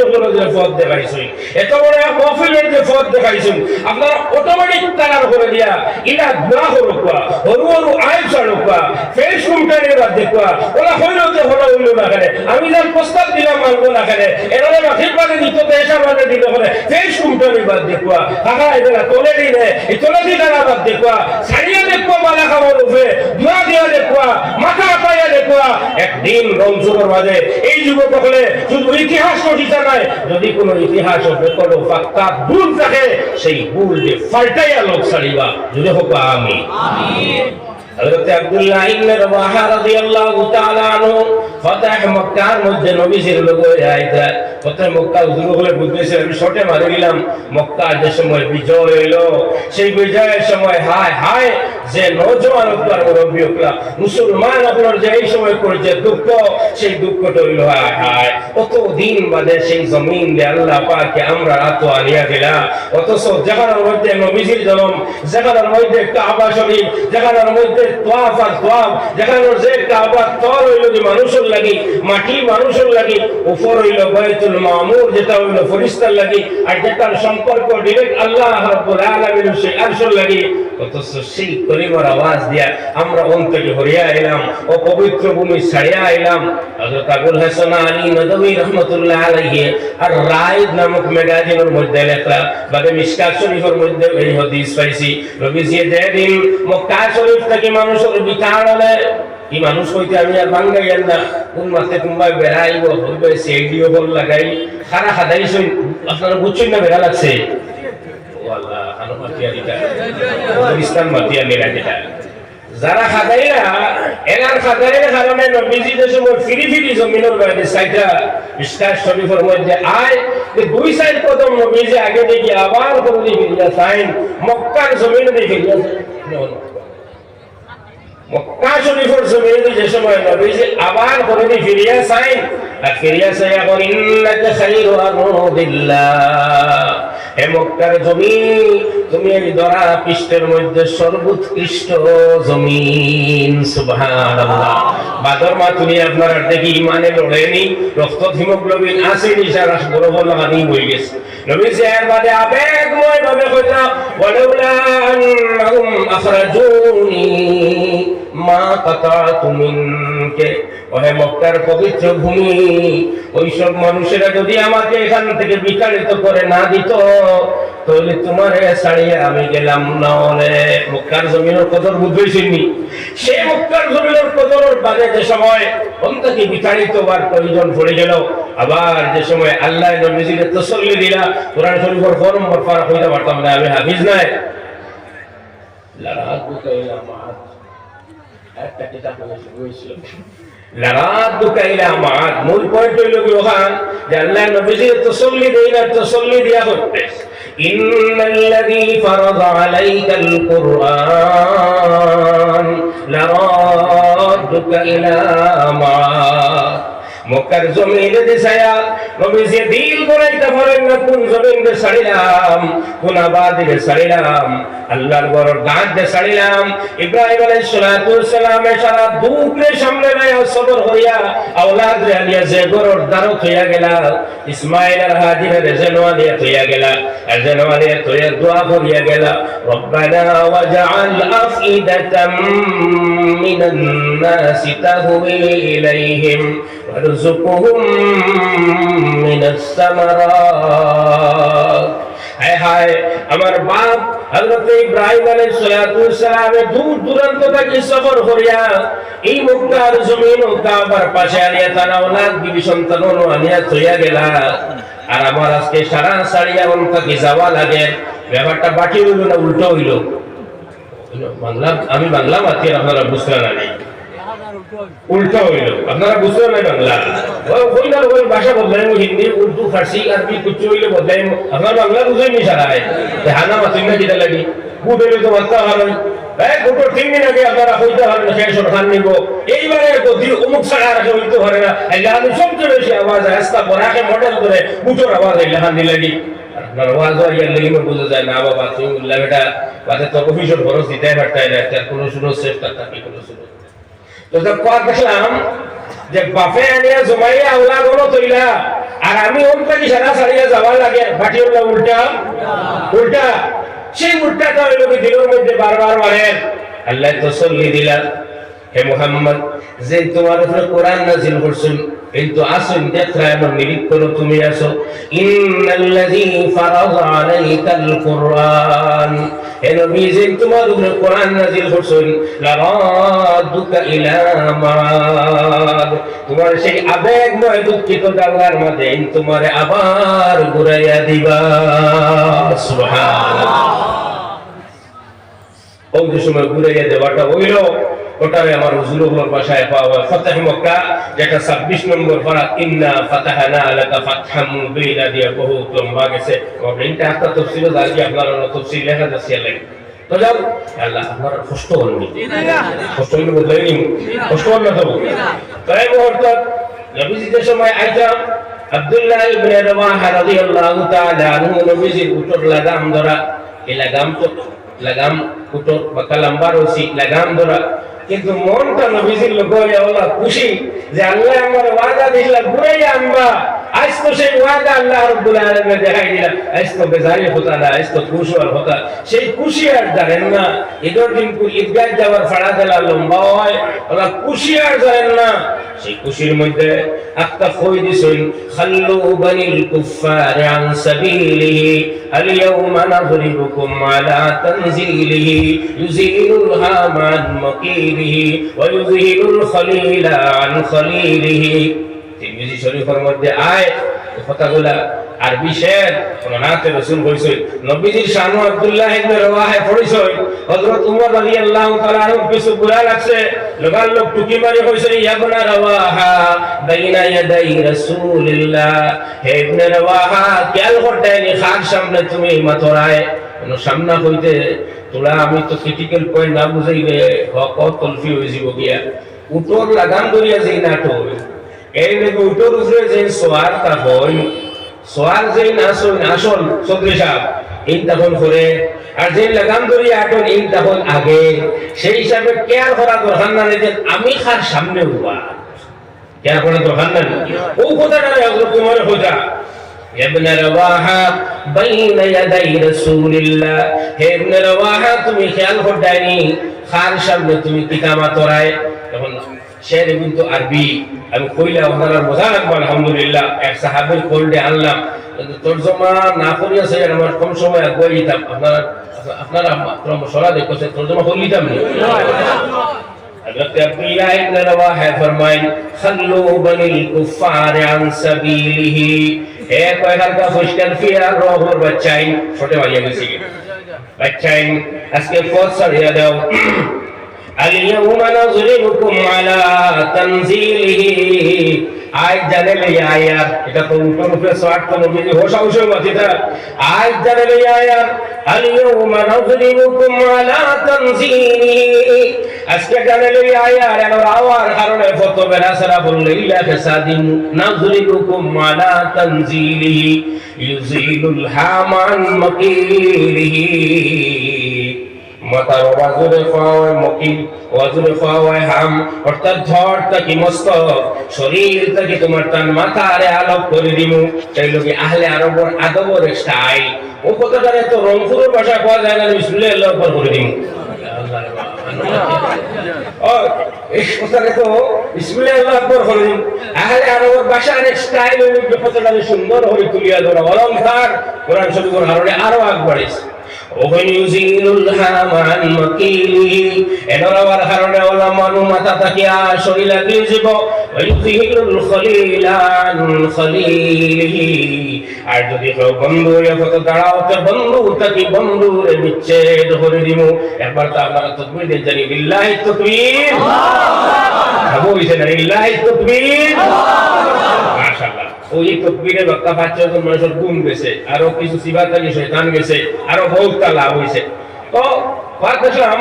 লোকের যে পথ দেখাইছেন, এত বড় এক মহফিলের যে পথ দেখাইছেন, আপনারা অটোমেটিক তারার করে দিয়া ইলা দোয়া করুকা, হরু হরু আইল ছাড়ুকা, ফেস কুমটারে বাদ দেখুয়া, ওলা হইলো যে হলো হইলো না করে, আমি যার প্রস্তাব দিলাম মানবো না করে, এরা মাফির বাদে দিত দেশা বাদে দিল করে, ফেস কুমটারে বাদ দেখুয়া, কাকা এরা তোলে দিলে, এই তোলে দিলে বাদ দেখুয়া, ছাড়িয়ে দেখুয়া মালা খাবার উঠে, দোয়া দিয়া দেখুয়া, মাথা পাইয়া দেখুয়া, একদিন রমজুরের মাঝে এই যুবক হলে শুধু ইতিহাস রচিত নয়, যদি কোনো ইতিহাস কোনো ফাক্কা ভুল থাকে সেই ভুল যে ফাল্টাইয়া লোক ছাড়িবা, যদি হোক আমি হযরত আব্দুল্লাহ ইবনে রাওয়াহা রাদিয়াল্লাহু তাআলা আনহু ফতহ মক্কার মধ্যে নবীজির লোক আইতা ফতহ মক্কা হুজুর বলে বুঝতেছে আমি শর্টে মারি দিলাম, মক্কার যে সময় বিজয় হইলো সেই বিজয়ের সময় হায় হায় যে নওজোয়ান উপর মুরব্বী হকলা মুসলমান আপনার যে এই সময় করেছে দুঃখ, সেই দুঃখটা হইলো হায় হায় কত দিন বাদে সেই জমিন দিয়ে আল্লাহ পাকে আমরা রাত আনিয়া দিলা, অথচ জায়গার মধ্যে নবীজির জন্ম, জায়গার মধ্যে কাবা শরীফ, জায়গার মধ্যে তোয়াফ আর তোয়াফ, যেখানে যে কাবা তর হইল যে মানুষের লাগি, মাটি মানুষের লাগি, উপর হইল বাইতুল মামুর যেটা হইল ফেরেশতার লাগি, আর যেটার সম্পর্ক ডাইরেক্ট আল্লাহ রাব্বুল আলামিনের সেই আরশের লাগি, অথচ সেই কলিমার আওয়াজ দিয়া আমরা অন্তরে হরিয়া এলাম ও পবিত্র ভূমি ছাড়িয়া এলাম। হযরত আবুল হাসান আলী নদভী রাহমাতুল্লাহ আলাইহি আর রাইদ নামক ম্যাগাজিনের মধ্যে লেখা বাদে মিশকাত শরীফের মধ্যে এই হাদিস পাইছি, নবীজি যেদিন মক্কা শরীফ থেকে মানুষের বিচার হলে এই মানুষ হইতে আমি আর বাঙ্গাইয়ান না, কোন মাসে তোমরা বেড়াইব হইবে সেডিও বল লাগাই সারা খাদাইছেন, আপনারা বুঝছেন না বেড়া লাগছে ওয়াল্লাহ আনুমাতিয়া দিটা পাকিস্তান মাতিয়া মেরা দিটা যারা খাদাইরা এনার খাদাইরা কারণে নবীজি যে সময় ফিরি ফিরি জমিনের বাইরে সাইডা মিশকাত শরীফের মধ্যে আয় যে দুই সাইড কদম নবীজি আগে দেখি আবার করে ফিরিয়া সাইন মক্কার জমিনে ফিরিয়া মক্কা শরীফের জমিনে যে সময় নবীজি আবার করে ফিরিয়া সাইন আর ফিরিয়া সাইয়া বলেন ইন্নাকা খায়রু আরদিল্লাহ, হে মক্কার জমিন তুমি এই ধরা পৃষ্ঠের মধ্যে সর্বোৎকৃষ্ট জমিন। সুবহানাল্লাহ। বাদর মা তুমি আপনারা দেখি ইমানে লড়েনি, রক্ত হিমোগ্লোবিন আছে নিশারা বরফ লাগানি হয়ে গেছে, নবীজি এর বাদে আবেগময় ভাবে কইতা ওয়ালাউলা আন্নাহুম আখরাজুনি মা কাতাতু মিনকে, ওহে মক্কার পবিত্র ভূমি ওইসব মানুষেরা যদি আমাকে এখান থেকে বিতাড়িত করে না দিত তাহলে তোমারে ছাড়িয়ে আমি গেলাম না। মক্কার জমিনের কদর বুঝেছিনি, সে মক্কার জমিনের কদরের বাদে যে সময় অন্তকে বিতাড়িত হওয়ার প্রয়োজন পড়ে গেল, আবার যে সময় আল্লাহ নবীজিকে তাসাল্লি দিলা, কোরআন শরীফের ফর নম্বর ফারাক হইতে পারতাম না, আমি হাফিজ নাই লারাতুকা ইলা মাআদ একটা কিতাব হয়েছিল লারাতুকা ইলা মাআদ, মূল পয়েন্ট হইল কি ওখান যে আল্লাহ নবীজিকে তাসাল্লি দেইলা, তাসাল্লি দিয়া করতে ইন্নাল্লাযী ফারাযা আলাইকাল কুরআন লারাতুকা ইলা মাআদ, মক্কার জমিনে দিছায়া নবীজি দিল বলাইতে পারেন না কোন জমিনে ছাড়িলাম, কোন আবাদে ছাড়িলাম, আল্লাহর ঘরের গাছ দিয়ে ছাড়িলাম। ইব্রাহিম আলাইহিস সালাতু ওয়াস সালাম সারা দুঃখে সামনে লয়া সবর হইয়া আওলাদ রে আনিয়া যে ঘরের দ্বারত হইয়া গেলা, ইসমাঈল আর হাজিরের জেনওয়ালি হইয়া গেলা, আর জেনওয়ালি হইয়া দোয়া করিয়া গেলা রব্বানা ওয়াজআল আফইদাতাম মিনান নাসি তাহওয়ি ইলাইহিম ওয়ারযুকহুম মিনাস সামারাত। হায় হায় আমার বাপ হযরত ইব্রাহিম আলাইহিস সালাতু ওয়াস সালাম দূর দূরান্ত থেকে সফর করিয়া এই মক্কার জমিন ও কাবার পাশে আনিয়া তার আওলাদ বিবি সন্তান আনিয়া থইয়া গেলা, আর আমার আজকে সারা সারিয়া অন্তকে যাওয়া লাগে, ব্যাপারটা বাকি হইল না উল্টো হইল। বাংলা আমি বাংলা মাতি আপনারা বুঝতে না নেই, উল্টো হইল আপনারা বুঝতে নাই বাংলা ওই না ওই ভাষা বদলাই, হিন্দি উর্দু ফার্সি আরবি কিছু হইলে বদলাই, আপনার বাংলা বুঝেনি সারা হানা মাতিন না যেটা লাগি বুঝলে তো মাত্রা ভালো গোটো 3 দিন আগে আপনারা হইতে পারেন শেষ খান নিব, এইবারে গদির অমুক ছাড়া রাখে হইতে পারে না, আমি সবচেয়ে বেশি আওয়াজ রাস্তা বরাকে মডেল করে বুটোর আওয়াজ হান দিলাগি, আপনার আওয়াজ আর ইয়ার লাগি বুঝা যায় না বাবা তুমি বললা বেটা বাদে তো অফিসের খরচ দিতে পারতাই না, তার কোনো শুনো চেষ্টা থাকি কোনো শুনো তো কথা দেখলাম যে বাপে আনিয়া জমাইয়া আওলাদ হলো তৈলা, আর আমি ওটা কি সারা সারিয়া যাওয়া লাগে বাটি হলো উল্টা উল্টা সেই উল্টাটা হইল কি দিলের মধ্যে বারবার মানে আল্লাহ তসল্লি দিলেন হে মুহাম্মদ যে তোমার উপরে কোরআন নাযিল করছেন কিন্তু আসুন দেখরা এমন নিরীক্ষণ তুমি আসো ইন্নাল্লাযী ফারাযা আলাইকাল কুরআন হে নবী যে তোমার উপরে কোরআন নাযিল করছেন লারাদুকা ইলা মাদ তোমার সেই আবেগময় দুঃখিত ডাঙ্গার মধ্যে তোমারে আবার ঘুরাইয়া দিবা সুবহানাল্লাহ ওই সময় ঘুরাইয়া দেওয়াটা হইল ওটাই আমার হুজুরের ভাষায় পাওয়া ফাতহ মক্কা যেটা 26 নম্বর পারা ইন্না ফাতাহনা লাকা ফাতহাম মুবিনা দিয়ে বহু লম্বা গেছে ওটা একটা তাফসীর আছে আপনারা তাফসীর লেখা আছে লাগে তো যাও আল্লাহ আপনার কষ্ট হয়নি কষ্ট হইলে বদলাইনি কষ্ট হল না তো তাই মুহূর্ত নবীজির সময় আইতা আব্দুল্লাহ ইবনে রাওয়াহা রাদিয়াল্লাহু তাআলা আনহু নবীজির উত্তর লাগাম ধরা এই লাগাম উত্তর বা কালাম্বার ওসি লাগাম ধরা কিন্তু মনটা নবীজির লোক আল্লাহ খুশি যে আল্লাহ আমার ওয়াদা দিলা ঘুরাইয়া আনবা আজ তো সেই ওয়াদা আল্লাহ রাব্বুল আলামিন দেখাই দিলা আজ তো বেজারি হতা না আজ তো খুশি আর হতা সেই খুশি আর জানেন না ঈদের দিন ঈদগাহ যাওয়ার ফাড়া দেলা লম্বা হয় ওরা খুশি আর জানেন না সেই খুশির মধ্যে একটা কই দিছেন খাল্লু বানিল কুফার আন সাবিলিহি আল ইয়াউমা নাযরিবুকুম আলা তানজিলিহি ইউজিলুল হামান মাকিরিহি ওয়া ইউযহিলুল খলিলা আন খলিলিহি তিরমিজি শরীফের মধ্যে আয় কথাগুলা আরবি শের ওনাতে রাসূল কইছেন নবীজির শান আব্দুল্লাহ ইবনে রাওয়াহা পড়িছেন হযরত উমর রাদিয়াল্লাহু তাআলা আনহু কিছু বুরা লাগছে লোকাল লোক টুকি মারি কইছে ইবনে রাওয়াহা বাইনা ইয়াদাই রাসূলিল্লাহ হে ইবনে রাওয়াহা খেয়াল করতেনি খান সামনে তুমি মাতরায় কোন সামনা হইতে তোলা আমি তো ক্রিটিক্যাল পয়েন্ট না বুঝাইলে হক তলফি হই যাব গিয়া উত্তর লাগাম করিয়া যেই নাটো এই লেগে উত্তর উপরে যে সোয়ারটা হয় সোয়ার যে আসল চৌধুরী সাহেব এই তখন করে আর যে লাগাম ধরিয়া আটন এই তখন আগে সেই হিসাবে কেয়ার করা দরকার না যে আমি খার সামনে হওয়া কেয়ার করা দরকার না ও কথাটা তোমার খোঁজা ابن رواحة بين يدي رسول الله ابن رواحة তুমি খেয়াল করদানি খার সামনে তুমি কিতাবা তোরায় তখন শের কিন্তু আরবি আমি কইলা আপনারা বোঝা লাগবে আলহামদুলিল্লাহ এক সাহাবীর কোল্ডে আনলাম কিন্তু তরজমা না করিয়া সে আমার কম সময় আগে দিতাম আপনারা মশলা দেখছেন তরজমা করে দিতাম না حضرت عبداللہ ابن رواحہ فرمائیں خلو بنی الکفار عن سبیلہ ایک ویغر کا خوشکن فیار روحور بچائیں چھوٹے بھائیے گسی گے بچائیں اس کے فوت سڑیا دو اليوم نظرمكم على تنزیلہ آج جانے لے آیا এটা তো উপর উপরে শর্ট তো নবী হোশ অবশ্যই বাতিটা আজ জানে লই আয়া আলিয়ুমা নাযরিমুকুম আলা তানজিলি আজকে জানে লই আয়া আর আওয়ার কারণে ফত বেরাসরা বললে ইলা ফাসাদিন নাযরিমুকুম আলা তানজিলি ইউজিলুল হামান মাকিলিহি মাতার ওয়াজুরে ফাওয়ায় মকিল ওয়াজুরে ফাওয়ায় হাম অর্থাৎ ঝড় তাকি মস্তক শরীর তাকি তোমার টান মাথারে আলোক করে দিমু তাই লোকে আহলে আরবর আদবর স্টাইল ও কথাটারে তো রংপুরের ভাষা পাওয়া যায় না বিসমিল্লাহ আল্লাহু আকবার করে দিমু ও এই কথাটারে তো বিসমিল্লাহ আল্লাহু আকবার করে দিমু আহলে আরবর ভাষা অনেক স্টাইল ওই কথাটারে সুন্দর হয়ে তুলিয়া ধরা অলংকার কোরআন শরীফের কারণে আরো আগবাড়িছে ওহনিউজিলুল হামান মাকিলিহি এনরাওয়ার কারণে ওলা মানু মাথা তাকিয়া শরীর লাগি যাব ওয়ুজিলুল খলিলান খলিলিহি আর যদি কেউ বন্ধু এত দাঁড়াও তো বন্ধু তাকি বন্ধুরে বিচ্ছেদ করে দিমু একবার তো আপনারা তাকবীর দেন জানি বিল্লাহি তাকবীর আল্লাহু বলছেন বিল্লাহি তাকবীর মাশাআল্লাহ ওই তাকবীরের বক্তা পাঁচজন মানুষের গুণ গেছে আরো কিছু সিবাতানি শয়তান গেছে আরো বহুত লাভ হইছে তো ফাতসাম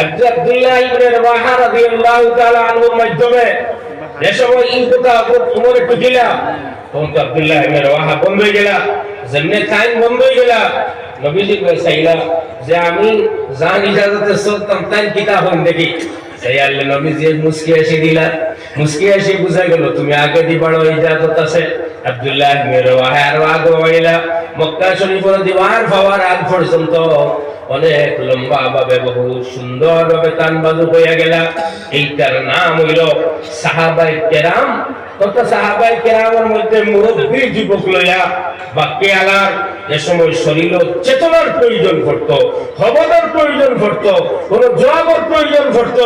আব্দুল্লাহ ইবনে রাওয়াহা রাদিয়াল্লাহু তাআলা আনহুর মাধ্যমে যে সময় এই কথা উমর একটু দিলা তখন তো আব্দুল্লাহ ইবনে রাওয়াহা বন্ধ হয়ে গেল জন্নে টাইম বন্ধ হয়ে গেল নবীজি কইসাইলা যে আমি জান ইজাজতে সরতাম তাই কিতাব দেখি সেই আল্লাহ নবীজি মুস্কি এসে দিলা মুস্কি এসে বুঝা গেল তুমি আগে দি বড় ইজাজত আছে আব্দুল্লাহ ইবনে রাওয়াহার ওয়াগওয়াইলা মক্কা শরীফের দিওয়ার ফাওয়ার আগ পর্যন্ত অনেক লম্বা ভাবে বহু সুন্দর ভাবে তানবাজু হয়ে গেল। এইটার নাম হইল সাহাবায়ে কেরাম। তথা সাহাবায়ে কেরামের মধ্যে মুরব্বী যুবক লইয়া বাকি আলার যে সময় শরীর চেতনার প্রয়োজন পড়ত, খবরের প্রয়োজন পড়ত, কোন জবাবের প্রয়োজন পড়ত,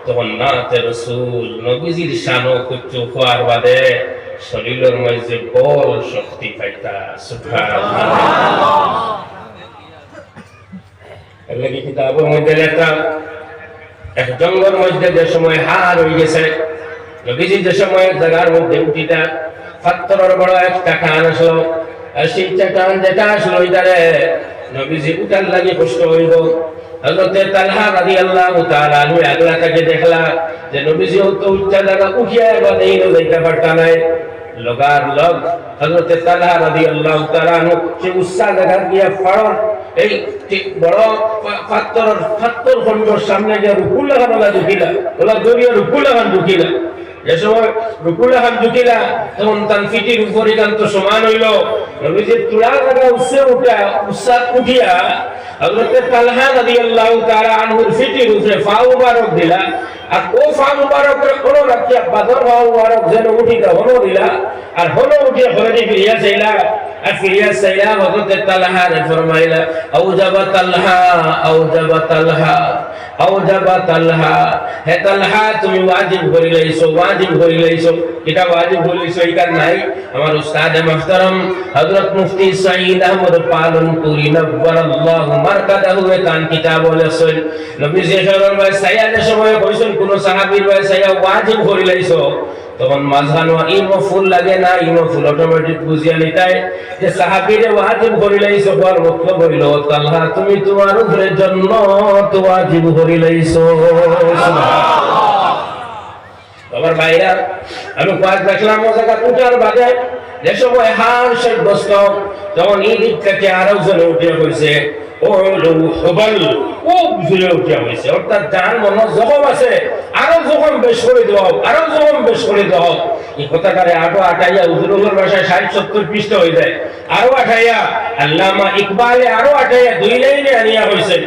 তখন নাতে রাসূল নবীজির শানও কুচ্চু হওয়ার বাদে শরীরের মধ্যে বল শক্তি পাইতা। সুবহানাল্লাহ। এলাকি কিতাবের মধ্যে লেখা এক জঙ্গলের মধ্যে যে সময় হার হয়ে গেছে, নবীজি যে সময় জায়গার মধ্যে উঠিটা পাথরের বড় একটা কান আসলো, আর সেই চাকান যেটা আসলো এটারে নবীজি উঠার লাগে কষ্ট হইব। হযরতে তালহা রাদিয়াল্লাহু তাআলা আনহু আগলা থেকে দেখলা যে নবীজি তো উচ্চা জায়গা উঠিয়া এবার এই নদীটা পারতা নাই। লগার লগ হযরতে তালহা রাদিয়াল্লাহু তাআলা আনহু সে উচ্চা জায়গা গিয়া ফাড়র এই বড় পাথর খন্ডর সামনে যে রুকুল লাগানো ঢুকিলা, ওলা দরিয়া রুকুল লাগান ঢুকিলা। যে সময় রুকুল লাগান ঢুকিলা তখন তার ফিটির উপরে তো সমান হইল। নবীজির চূড়া জায়গা উচ্চা উঠিয়া হযরতে তালহা রাদিয়াল্লাহু তাআলা আনহুর ফিটির উপরে পা মুবারক দিলা, আর ও পা মুবারকের কোনো রাখিয়া বাদর পা মুবারক যেন উঠিটা হলো দিলা, আর হলো উঠিয়া ঘরে ফিরিয়া চাইলা। আর ফিরিয়া চাইলা হযরতে তালহা রে ফরমাইলা আউজাবা তালহা, আউজাবা তালহা, আউজাবা তালহা, হে তালহা তুমি ওয়াজিব করে লইছো, ওয়াজিব করে লইছো। এটা ওয়াজিব করে লইছো এই কারণ নাই। আমার উস্তাদ মুহতারাম হযরত মুফতি সাঈদ আহমদ পালনপুরি নব্বরাল্লাহু মারকাদাহু কান কিতাব বলেছেন নবীজি সাল্লাল্লাহু আলাইহি সাল্লামের সময় কইছেন কোন সাহাবীর ভাই সাইয়া ওয়াজিব করে লইছো, তখন মাঝখানে ইমো ফুল লাগে না, ইমো ফুল অটোমেটিক বুঝিয়া নিতাই যে সাহাবীরে ওয়াজিব করে লইছো। বল মতলব হইল তালহা তুমি তোমার উপরে জান্নাত ওয়াজিব করে লইছো। সুবহানাল্লাহ। আমার ভাইরা আমি কয়েক দেখলাম ও জায়গা উঠার বাদে যে সময় হার শেখ বসত তখন এই দিক থেকে আরো জনে উঠে হয়েছে ও হবল খুব জোরে উঠে হয়েছে, অর্থাৎ যার মনে জখম আছে আরো জখম বেশ করে দেওয়া, আরো জখম বেশ করে দেওয়া। এই কথাটারে আরো আটাইয়া হুজুরের ভাষায় 60-70 পৃষ্ঠা হয়ে যায়। আরো আটাইয়া আল্লামা ইকবালে আরো আটাইয়া 2 লাইনে আনিয়া হয়েছে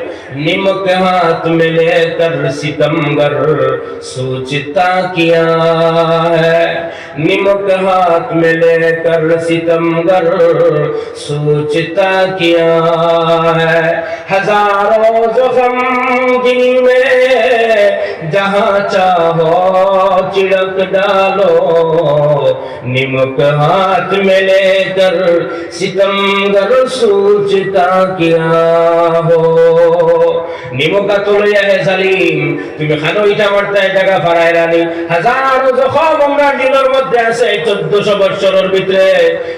निमक हाथ में लेकर सितमगर सोचता किया है, निमक हाथ में लेकर सितमगर सोचता किया है, हजारों जख्म दिल में जहाँ चाहो चिड़क डालो, निमक हाथ में लेकर सितमगर सोचता किया हो। নিমকা তোলিয়া হে সালিম তুমি খানো ইটা মারতে জায়গা ফারায় রানি, হাজারো জখম আমরা দিলের মধ্যে আছে 1400 বছরের ভিতরে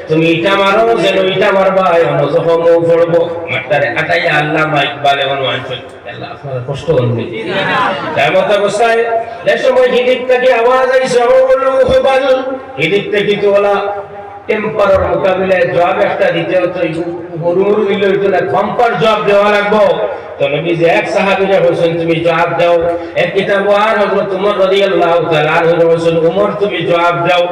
তুমি ইটা মারো যেন ইটা মারবা এমন জখমও পড়বো। মারতারে আটাই আল্লামা ইকবালে অনুয়াঞ্চল আল্লাহ আপনার কষ্ট হননি তার মতো অবস্থায় যে সময় হিদিক থেকে আওয়াজ আইছে হবাল হিদিক থেকে তো ওলা টেম্পারের মোকাবিলায় জবাব একটা দিতে হতো, গরু গরু দিলে হইতো না, কম্পার জবাব দেওয়া লাগবো। তো নবীজি এক সাহাবীরা বলেছেন তুমি জবাব দাও, এক কিতাব আর হযরত উমর রাদিয়াল্লাহু তাআলা আনহু বলেছেন উমর তুমি জবাব দাও।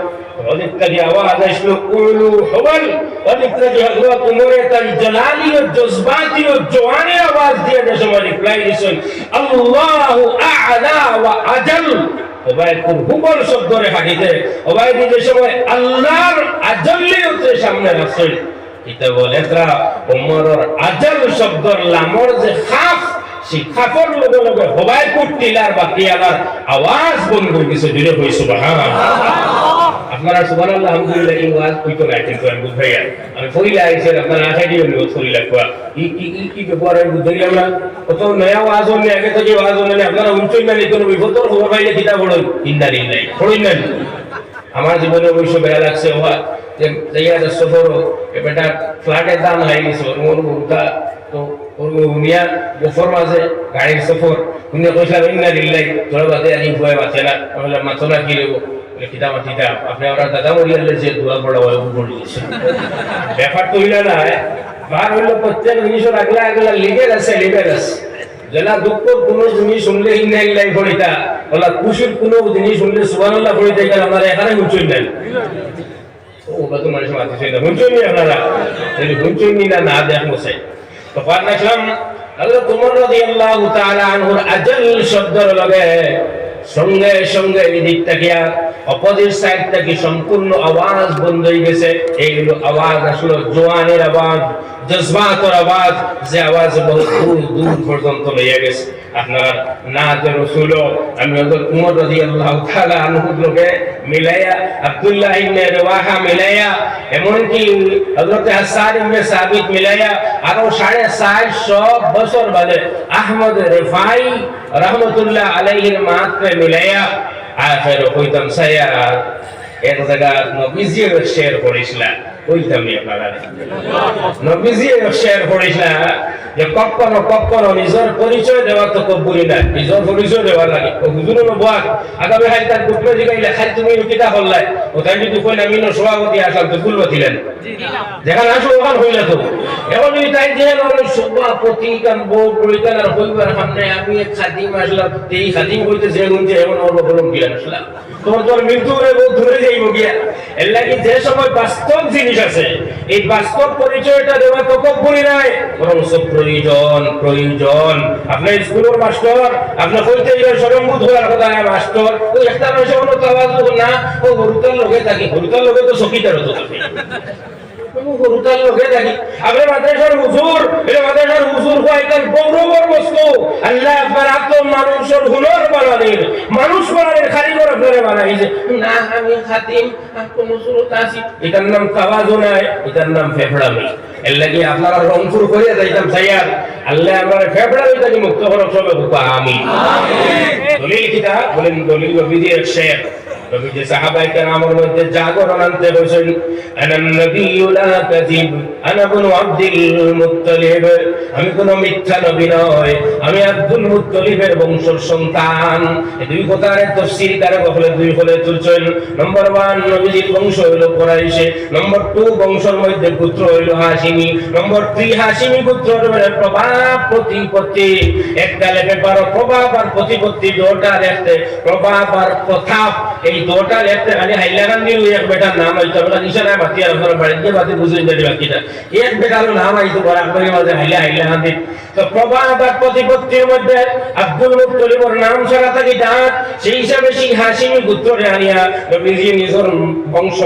ওদিক থেকে আওয়াজ আসলো কুলু হুবল, ওদিক থেকে হযরত উমরের তার জালালি ও জজবাতি ও জওয়ানি আওয়াজ দিয়ে যে সময় রিপ্লাই দিছেন আল্লাহু আ'লা ওয়া আজাল। ওবাইদুর হুবল শব্দরে হাদিতে ওবাইদি যে সময় আল্লাহর আজলিয়তের সামনে রাখছেন এটা বলে তা উমরের আজল শব্দর লামর যে খাফ সেই খাফর লগে লগে ওবাইদুর টিলার বাকি আলার আওয়াজ বন্ধ হয়ে গেছে। জুড়ে কই সুবহানাল্লাহ। আপনারা সুবহানাল্লাহ আলহামদুলিল্লাহ এই ওয়াজ কইতো না কিন্তু আমি বুঝাইয়া আমি ফরিলা আইছে আপনারা আশা দিও নি ফরিলা কোয়া কি ব্যাপারে বুঝাইলাম না কত নয়া ওয়াজ হল আগে থেকে ওয়াজ হল না আপনারা উঞ্চই না কোনো বিপদর খবর পাইলে কিতা বড় ইন্দারি নাই পড়ই না। আমার জীবনে অবশ্য বেয়া লাগছে ওয়া যে যাইয়া সফর এটা ফ্ল্যাটের দাম হাই গেছে ওর মুরতা তো ওর মিয়া বফর মাঝে গাড়ির সফর উনি কইলা ইন্দারি নাই তোরা বাদে আনি ভয় বাঁচে না তাহলে মাথা কি লেবো কিতাব কিতাব আপনি আমরা দাদা মরিয়ালে যে দোয়া বড় হয় পড়ে দিয়েছে ব্যাপার তো হইল না বার হইল প্রত্যেক জিনিসের আগলা আগলা লিগেল আছে যেটা দুঃখ কোনো জিনিস শুনলে ইন্নাইল্লাহ পড়িতা ওলা খুশির কোনো জিনিস শুনলে সুবহানাল্লাহ পড়িতে গেলে আমরা এখানে উঠছই নাই ও বাতো মানুষ মাতিছে না হুঁচুনি আপনারা যদি হুঁচুনি না দেখছে তো পার দেখলাম হযরত ওমর রাদিয়াল্লাহু তাআলা আনহুর আজল শব্দর লগে সঙ্গে সঙ্গে এই দিক থেকে অপোজিট সাইড থেকে সম্পূর্ণ আওয়াজ বন্ধ হয়ে গেছে। এইগুলো আওয়াজ আসলে জোয়ানের আওয়াজ, জজবাতের আওয়াজ, যে আওয়াজ বহু দূর দূর পর্যন্ত লইয়া গেছে। আপনার নাতে রাসূল আমি হযরত ওমর রাদিয়াল্লাহু তাআলা আনহুর লগে মিলাইয়া আব্দুল্লাহ ইবনে রওয়াহা মিলাইয়া এমনকি হযরত হাসান ইবনে সাবিত মিলাইয়া আরো 450 বছর বাদে আহমদ রিফাই রহমতুল্লাহ আলাইহির মাত্রে মিলাইয়া আখের কইতাম সায়া এক জায়গা নবীজির শের পড়িছিলা কইতাম আপনারা নবীজির শের পড়িছিলা যে কখনো কখনো নিজের পরিচয় দেওয়া তো কবুলি না, নিজের পরিচয় দেওয়া লাগে। ও হুজুরও নবাক আগামী হাই তার গুটলে জিগাইলা খালি তুমি কিতা হল্লাই ও তাই যদি কইলা মিনো সভাপতি আসল তো ভুল বতিলেন যেখানে আসো ওখান হইলা তো এখন যদি তাই যে সভাপতি কান বোর্ড পরিচাল আর হইবার সামনে আমি এক খাদিম আসলাম এই খাদিম কইতে যে গুনতে এমন অল্প বলম কি আসলাম তোমার তোর মৃত্যু হয়ে বহুত ধরে যাইব গিয়া। এর লাগি যে সময় বাস্তব জিনিস আছে এই বাস্তব পরিচয়টা দেওয়া তো কবুলি নাই, বরং সব প্রয়োজন প্রয়োজন। আপনার স্কুলের মাস্টার আপনার কইতে গেলে সরমবোধ হওয়ার কথা মাস্টার ওই একটা মাসে কোনো তাওয়াজ না ও গরুতার লগে থাকি, গরুতার লগে তো সকিটার হতো থাকে গরুতার লগে থাকি। আপনার মাদ্রাসার হুজুর এটা মাদ্রাসার হুজুর কয়েকজন গৌরবর বস্তু আল্লাহ আপনার আত্ম মানুষের হুনর বানানির মানুষ বানানির কারিগর আপনারা বানাইছে না। আমি খাতিম কোনো সুরত আছি এটার নাম তাওয়াজু নাই, এটার নাম ফেফড়ামি। এর লাগি আপনারা রংপুর করিয়া যাইতাম সাইয়ার আল্লাহ আমার ফেফড়ামি থেকে মুক্ত করো সবে হুকা আমিন। দলিল কিতা বলেন, দলিল নবীজির শের নবীজি সাহাবায়ে কেরামের মধ্যে জাগরণ আনতে বসেন আনান নবিয়্যু লা কাযিব আনা ইবনু আব্দুল মুত্তালিব, আমি কোন মিথ্যা নবী নয়, আমি আব্দুল মুত্তালিবের বংশের সন্তান। এই দুই কথার তাফসীর কারে বলে দুই হলে তুলছেন। নম্বর 1 নবীজির বংশ হলো কুরাইশে, নম্বর 2 বংশের মধ্যে পুত্র হলো হাশিমি, নম্বর 3 হাশিমি পুত্রের মানে প্রভাব প্রতিপত্তি একটা লেখে পারো প্রভাব আর প্রতিপত্তি দুটো দেখতে প্রভাব আর প্রতাপ এই দুটো দেখতে খালি হাইলাকান্দি এক বেটার নাম হইতো আমরা নিশানায় বাতি আর আপনারা বাড়িতে বাতি বুঝলেন যে বাকিটা এক বেটার নাম হইতো বড় করে মাঝে হাইলাকান্দি। তো প্রভাব আর প্রতিপত্তির মধ্যে আব্দুল মুত্তালিবের নাম ছাড়া থাকি ডাক সেই হিসাবে সেই হাশিমি পুত্রে আনিয়া নবীজি নিজের বংশ,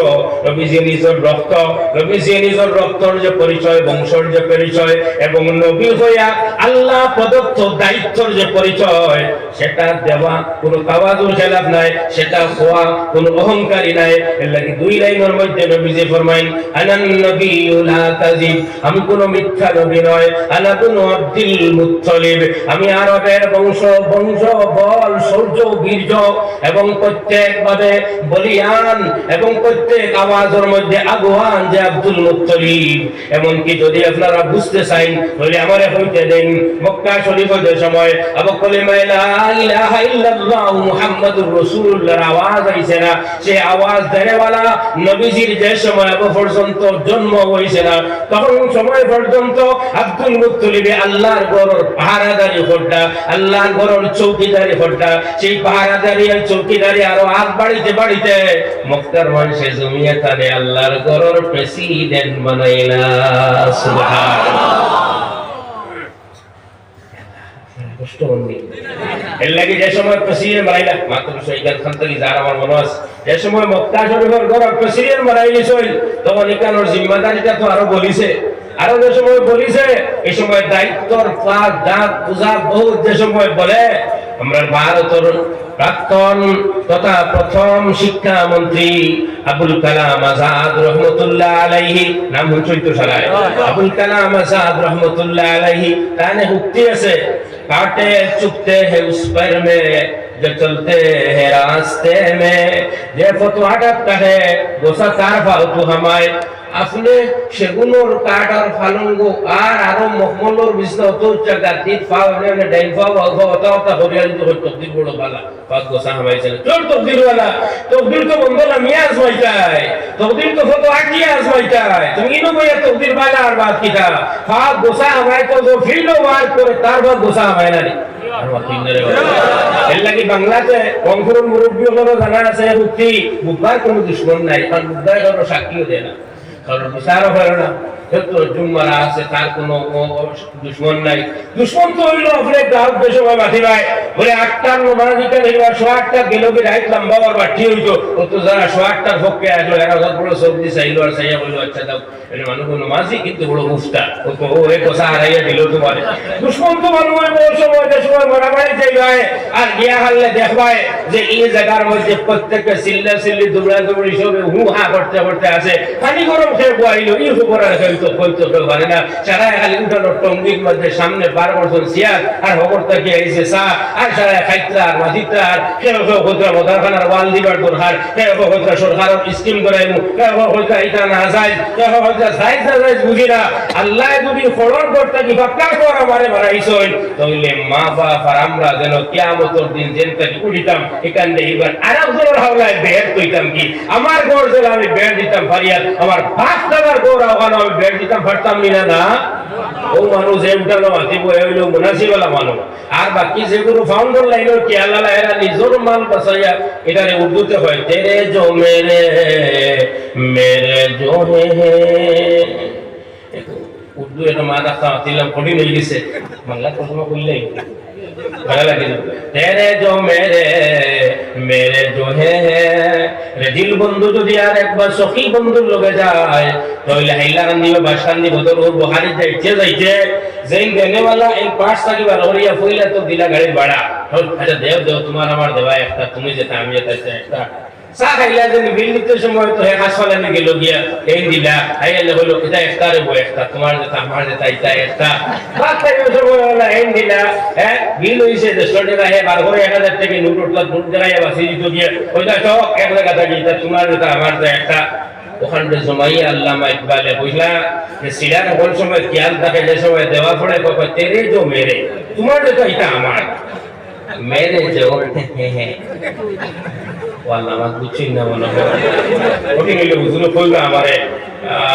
নবীজি নিজের রক্ত, নবীজি নিজের রক্তর যে পরিচয়, বংশের যে পরিচয় এবং নবী হইয়া আল্লাহ প্রদত্ত দায়িত্বের যে পরিচয় সেটা দেওয়া কোনো তাওয়াজুর খেলাফ নাই, সেটা হওয়া কোনো অহংকারী নাই। এর লাগি 2 লাইনের মধ্যে নবীজি ফরমাইন আনান নবিয়্যু লা কাযিব, আমি কোনো মিথ্যা নবী নয়, আনা ইবনু আব্দুল মুত্তালিব, আমি আরবের বংশ বল সৌর্য বীর্য এবং প্রত্যেকভাবে বলিয়ান এবং প্রত্যেক আওয়াজের মধ্যে আগুয়ান যে আব্দুল মুত্তালিব। এমনকি যদি আপনারা বুঝতে চান তাহলে আমারে হইতে দেন মক্কা শরীফের সময় আবু কালিমা লা ইলাহা ইল্লাল্লাহ মুহাম্মাদুর রাসূলুল্লাহর আওয়াজ আইছে না, সেই আওয়াজ দেওয়ালা নবীজির যে সময় পর্যন্ত জন্ম হইছে না তখন সময় পর্যন্ত আব্দুল মুত্তালিব আল্লাহর ঘরের পাহারাদারি করতা, আল্লাহর ঘরের চৌকিদারি করতা। সেই পাহারাদারি আর চৌকিদারি আরো হাত বাড়িতে বাড়িতে মক্কার মানুষে জমিয়ে তারে আল্লাহর ঘরের প্রেসিডেন্ট বানাইলা। সুবহানাল্লাহ। কষ্ট হয়নি এর লাগি যে সময় প্রেসিডেন্ট বানাইলা মাত্র সৈয়দ খান থেকে যার আমার মনে আছে যে সময় মক্কা শরীফের ঘরের প্রেসিডেন্ট বানাইলি সই তখন এখানোর জিম্মাদারিটা তো আরো বলিছে, আরো যে সময় বলিছে এই সময় দায়িত্বর পাক দাঁত পূজা বহুত যে সময় বলে আমরা ভারতের প্রাক্তন তথা প্রথম শিক্ষামন্ত্রী আবুল কালাম আজাদ রহমতুল্লাহ আলাইহি নাম হইতো সারায় আবুল কালাম আজাদ রহমতুল্লাহ আলাইহি তানে উক্তি আছে काटे चुपते हैं उस पर में जो चलते हैं रास्ते में जे फतवा डालता है वो सरकार फालतू हमारे अपने शेगुनोर काटार फालुंगो आर आरो मखमलोर बिस्नो तो जगतित फावने ने डाइन फाव होता होरियाल जो तकदीर बड़ो वाला बात गोसा हमारे चले चल तकदीर वाला तकदीर तो बंदला मियां आजमाइता है तकदीर तो फतवा की आजमाइता है तुम इनो में तकदीर वाला और बात की था फाव गोसा हमारे तो जो फील्डो वार करे तार बात गोसा हमारे ना এর লাগি বাংলাতে অঙ্কুরন মুরব্বী হলো জানা আছে উক্তি বুধবার কোনো দুশ্মন নাই, কারণ বুধবার কোনো সাক্ষীও দেয় না, কারণ বিচারও হয় না, জুম্মারা আছে তার কোনো দুশ্মন নাই। দুশ্মন তো হইলো আপনি গ্রাহক দেশে বাতি ভাই বলে 8টার নমাজিকা নিবা 8টা গেল কি রাইট লম্বা আর বাটি হইতো ও তো যারা 8টার পক্ষে আসলো এরা বড় সবজি চাইলো আর চাইয়া বললো আচ্ছা দাও এটা মানুষ নমাজি কিন্তু বড় মুফতা ও এই কথা হারাইয়া দিল তোমার। দুশ্মন তো মানুষ বড় সময় যে সময় মারামারি যাইবাই আর গিয়া হারলে দেখবাই যে এই জায়গার মধ্যে প্রত্যেকটা সিল্লা সিল্লি দুবড়া দুবড়ি সব হু হা করতে করতে আছে, পানি গরম খেয়ে বইলো এই খবর আর কইতো পারে না, সারা খালি উঠানো টঙ্গির মধ্যে সামনে 12 বছর সিয়ার আর খবরটা কি আইছে সা আর সারা খাইতরা আর মাজিতরা আর কেউ কেউ কইতরা মদারখানার ওয়াল দিবার দরকার, কেউ কেউ কইতরা সরকারের স্কিম করাইমু, কেউ কেউ কইতরা এটা না যায়, কেউ কেউ কইতরা যাইজ না যাইজ বুঝি না। আল্লাহ যদি ফলন করতে কি বাক্কা করে আমারে বানাইছই তাহলে মা বাপ আর আমরা যেন কিয়ামতের দিন যেনটা উঠিতাম এখান থেকে এবার আরেকজনের হাওলায় বের কইতাম কি আমার ঘর যেন আমি বের দিতাম ফারিয়াদ, আমার বাপ দাদার ঘর ওখানে আমি বের দিতাম পারতাম না না। ও মানুষ যে উঠালো মাতি বয়ে হইল মুনাসিবালা মানুষ, আর বাকি যেগুলো ফাউন্ডার লাইনের কি আল্লাহ এরা নিজের মান বাঁচাইয়া এটারে উর্দুতে হয় তেরে জো মেরে জো হে উর্দু এটা মা রাখা দিলাম কঠিন হয়ে গেছে, বাংলা প্রথমে বললেই ভালো লাগে। তেরে জো মেরে জো হে রেজিল বন্ধু যদি আর একবার সখী বন্ধুর লগে যায় তাহলে হাইলা কান্দিবে বাস কান্দিব তোর ওর বহারি যাইতে যেই দেনেওয়ালা এই পাঁচ থাকিবার হরিয়া ফইলা তো দিলা গাড়ির ভাড়া, আচ্ছা দেও দেও তোমার আমার দেওয়া একটা, তুমি যেটা আমি যেটা একটা চা খাইলা যে বিল দিতে সময় তো হে হাসপাতালে গেল গিয়া এই দিলা আইলে হলো এটা একটা রে বই একটা, তোমার যেটা আমার যেটা এটা একটা বাদ খাইবে সময় হলো এই দিলা হ্যাঁ বিল হইছে 100 টাকা হে 12,000 টাকা নোট উঠলা নোট দেখাইয়া বাসি দিত গিয়া ওইটা তো এক জায়গা থেকে এটা তোমার যেটা আমার যেটা একটা ওখানে জমাইয়া আল্লামা ইকবালে বুঝলা যে সিরার কোন সময় খেয়াল থাকে যে সময় দেওয়া পড়ে কখন তেরে জো মেরে তোমার যেটা এটা আমার মেরে জো ওয়াল্লাহ আমার বুঝছি না মনে হয় ওটি মিলে বুঝলো কইবা আমারে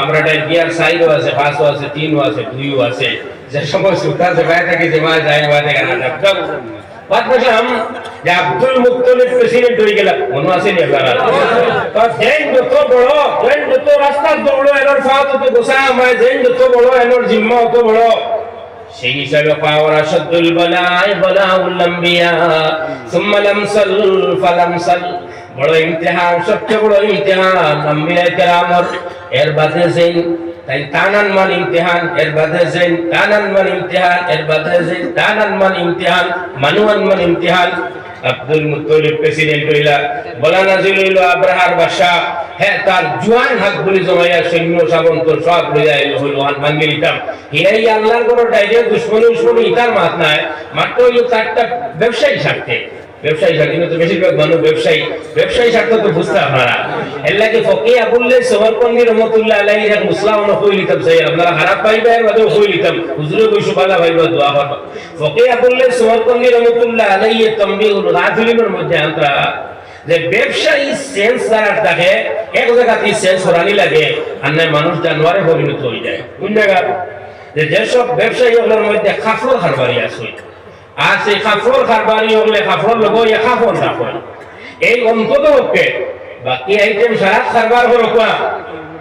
আমরা টাই বিয়ার সাইডও আছে 5ও আছে 3ও আছে 2ও আছে যে সময় সুতা যে বাইরে থেকে জমা যায় বাদে গানা ডাক্তার বাদ বসাম যে আব্দুল মুত্তালিব প্রেসিডেন্ট হয়ে গেল মনে আছে নি আপনারা তো যেন যত বড় যেন যত রাস্তা দৌড়ো এর ফাত তো গোসা আমায় যেন যত বড় এর জিম্মা তত বড় সেই হিসাবে পাওয়ার আসাদুল বালাই বালাউল আম্বিয়া সুম্মা লামসাল ফালামসাল বড় ইমতিহান সবচেয়ে বড় ইমতিহান আম্বিয়া কেরামর এর বাদে যেন তাই টানান মান ইমতিহান এর বাদে যেন টানান মান ইমতিহান এর বাদে যেন টানান মান ইমতিহান মানুয়ান মান ইমতিহান আব্দুল মুত্তালিব প্রেসিডেন্ট হইলা বলা নাজিল হইল আব্রাহার বাদশা হ্যাঁ তার জোয়ান হাতগুলি জমাইয়া সৈন্য সামন্ত সব লইয়া এলো হইল ভাঙ্গি দিতাম হিরাই আল্লাহর কোনো ডাইরে দুশ্মনী ইতার মাত নাই মাত্র হইল তারটা ব্যবসায়ী স্বার্থে ব্যবসায়ী স্বার্থে কিন্তু বেশিরভাগ মানুষ ব্যবসায়ী স্বার্থ তো বুঝতে আপনারা এর লাগে ফকিয়া বললে সোহরপন্দি রহমতুল্লাহ আলাইহি এক মুসলাম হই লিতাম সাই আপনারা খারাপ পাইবে আর বাদে হই লিতাম হুজুরে কইছো বালা ভাইবা দোয়া করবা ফকিয়া বললে সোহরপন্দি রহমতুল্লাহ আলাইহি তামবিউল গাফিলিনের মধ্যে আন্তরা যে ব্যবসায়ী সেন্স যারা থাকে এক জায়গাতে সেন্স হরানি লাগে আর না মানুষ জানোয়ারে পরিণত হয়ে যায় কোন জায়গা যে যেসব ব্যবসায়ীগুলোর মধ্যে খাফর খারবারি আছে আর সেই খাফর খারবারি হলে খাফর লোক ইয়া খাফর রাখে এই অন্তত হচ্ছে বাকি আইটেম সারা খারবার হরকা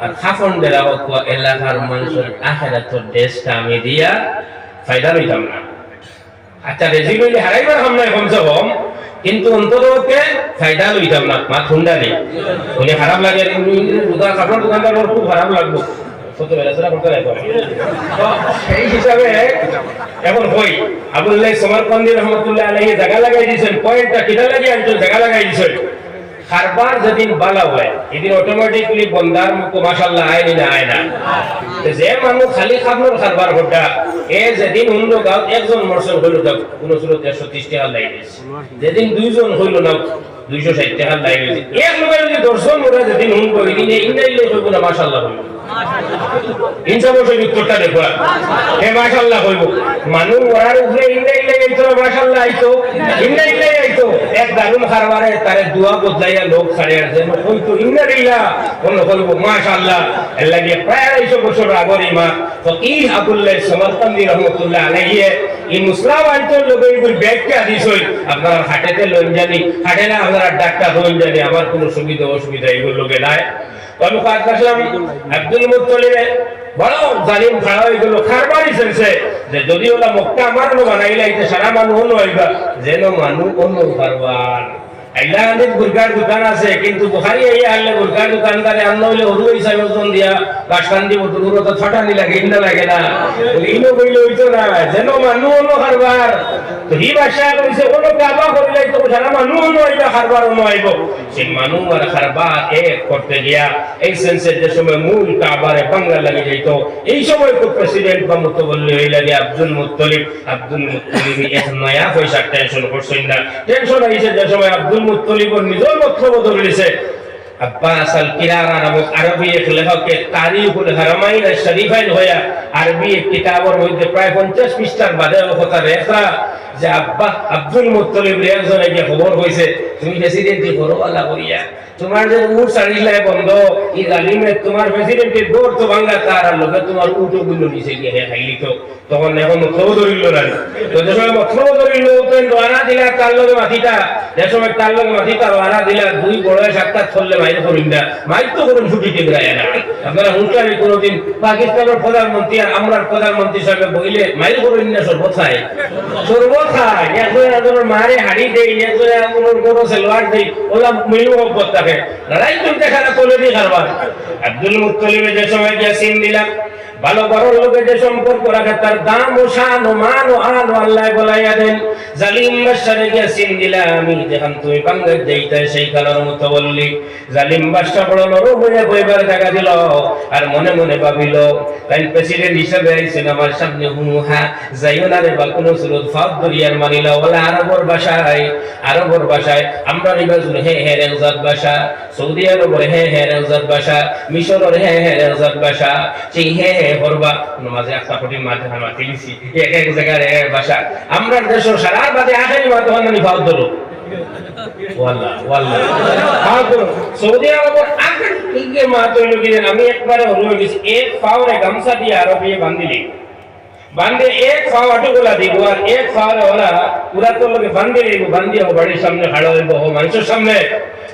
আর খাফন দেরা হরকা এলাকার মানুষের আখিরাতের দেশটা আমি দিয়া ফায়দা লইতাম না। আচ্ছা রেজিল হইলে হারাইবার হাম নাই কমসে কম কিন্তু অন্তত হচ্ছে ফায়দা লইতাম না মা ঠান্ডা নেই উনি খারাপ লাগে দোকান কাপড় দোকানদার খুব খারাপ লাগবে সেই হিসাবে এখন হই আবুল্লাহ সমরকন্দি রহমতুল্লাহ আলাইহি জায়গা লাগাই দিয়েছেন পয়েন্টটা কিটা লাগিয়ে আনছেন জায়গা লাগাই দিয়েছেন খারবার যেদিন বালা হয় এদিন অটোমেটিকলি বন্দার মুখ মাশাআল্লাহ আইনি না আয় না যে মানুষ খালি খাবনোর খারবার ঘটা এ যেদিন অন্য গাঁও একজন মরসল হইল না কোন সুরত 130 টাকা লাগে দিয়েছে যেদিন দুইজন হইল না 260 টাকা লাগে দিয়েছে এক লোকের যদি দর্শন ওরা যেদিন হুন করি দিনে ইন্দাইলে হইব না মাশাআল্লাহ হইব ইনশাআল্লাহ সেই উত্তরটা দেখো হে মাশাআল্লাহ হইব মানুষ ওরার উপরে ইন্দাইলে আইতো মাশাআল্লাহ আইতো ইন্দাইলে আইতো তো এক দারুণ খারবারে তারে দোয়া বদলাইয়া লোক ছাড়ে আসে ওই তো ইন্নারিল্লাহ বললো বলবো মাশাআল্লাহ এর লাগে প্রায় 250 বছর আগর ইমাম ফকিহ আবুল্লাহ সমরকান্দি রহমতুল্লাহ আলাইহি এই মুসলাম আইতর লোক এইগুলো ব্যাখ্যা দিস হই আপনারা হাটেতে লন জানি হাটে না আপনারা ডাক্তার হন জানি আমার কোনো সুবিধা অসুবিধা এগুলো লোকে নাই আমি কাজ করলাম আব্দুল মুত্তালিব বড় জালিম খাড়া এগুলো খারবারি সেন্সে যে যদি ওলা মক্কা আমার বানাইলা এটা সারা মানুষ হলো হইবা যেন মানুষ অন্য কারবার আইলা অনেক বুরকার দোকান আছে কিন্তু বুখারী এই আনলে বুরকার দোকানদারে আনলে হইলে ওরু হিসাবে ওজন দিয়া বাসকান দিব দূর তো ছটানি লাগে ইন্না লাগে না ইনো কইলে হইতো না যেন মানুষ হলো কারবার তো এই ভাষা কইছে ওলো কাবা কইলে তো সারা মানুষ হলো হইবা কারবার হলো হইব সেই মানুষ আর কারবার এক করতে গিয়া এই সেন্সে যে সময় মূল কাবারে বাংলা লাগে যাইতো এই সময় তো প্রেসিডেন্ট বা মুতওয়াল্লি হইলা গিয়া আব্দুল মুত্তালিব এক নয়া পয়সা টেনশন করছেন না টেনশন আইছে যে সময় আব্দুল মুত্তালিব নিজের মতলব ধরেছে আব্বাস আল কিরারা নামক আরবি এক লেখকে তারিখুল হারামাইন শরীফাইন হইয়া আরবি এক কিতাবের মধ্যে প্রায় 50 পৃষ্ঠার বাদে কথা রেখা যে আব্বা আব্দুল মুত্তালিব রেজনে যে খবর হইছে তুমি প্রেসিডেন্টই করো আল্লাহ করিয়া তোমার যে উট সারিলাই বন্ধ এই জালিমে তোমার প্রেসিডেন্টের দৌড় তো ভাঙা তার আর লোকে তোমার উটো গুলো নিচে গিয়ে খাইলি তো তখন এখন মতলব ধরিল না তো যে সময় মতলব ধরিল তো রানা দিলা তার লগে মাটিটা যে সময় তার লগে মাটিটা রানা দিলা দুই বড় সাতটা চললে মাইরে করিম না মাইর তো করুন ছুটি কে যায় না আপনারা হুঁশিয়ারি কোনোদিন পাকিস্তানের প্রধানমন্ত্রী আর আমরার প্রধানমন্ত্রী সাহেব বইলে মাইর করুন না সর্বথায় সর্বথায় একজনের মারে হাড়ি দেই একজনের গরু সেলওয়ার দেই ওলা মিলু হব্বত থাকে লড়াই চলতে খারাপ তোলে দিয়ে কারবার আব্দুল মুত্তালিবের যে সময় গিয়া সিন দিলাম ভালো বড় লোকের যে সম্পর্ক রাখে তার দাম ও শান ও মান ও আন আল্লাহ বলাইয়া দেন জালিম বাদশারে গিয়া সিন দিলা আমি যেখান তুমি বাংলা যাইতে সেই কালার মতো বললি জালিম বাদশা বড় নরম হয়ে বইবার জায়গা দিল আর মনে মনে ভাবিল তাই প্রেসিডেন্ট হিসাবে আইছেন আমার সামনে হুহা যাইও না রে বা কোনো সুরত ফাদ দরিয়ার মানিলা ওলা আরবর ভাষায় আমরা নিবাজুল হে হে রেজাত ভাষা সৌদি আরবের হে হে রেজাত ভাষা মিশরের হে হে রেজাত ভাষা সেই হে হে করবা নমাজে একটা কোটি মাঝে আমরা খেলিছি এক এক জায়গার এক ভাষা আমরা দেশ সারা বাদে আখেরি মাত্র হান্দানি ফাদ ধরো ওয়াল্লাহ ওয়াল্লাহ ফাদ সৌদি আরবের আখের থেকে মাত্র লোকের আমি একবারে হলো গেছি এক পাওরে গামছা দিয়ে আরবে বান্ধিলি বান্ধে এক পাও আটুগুলা দিব আর এক পাওরে ওরা পুরা তো লোকে বান্ধে দিব বান্ধিয়ে বাড়ির সামনে খাড়া হইব মানুষের সামনে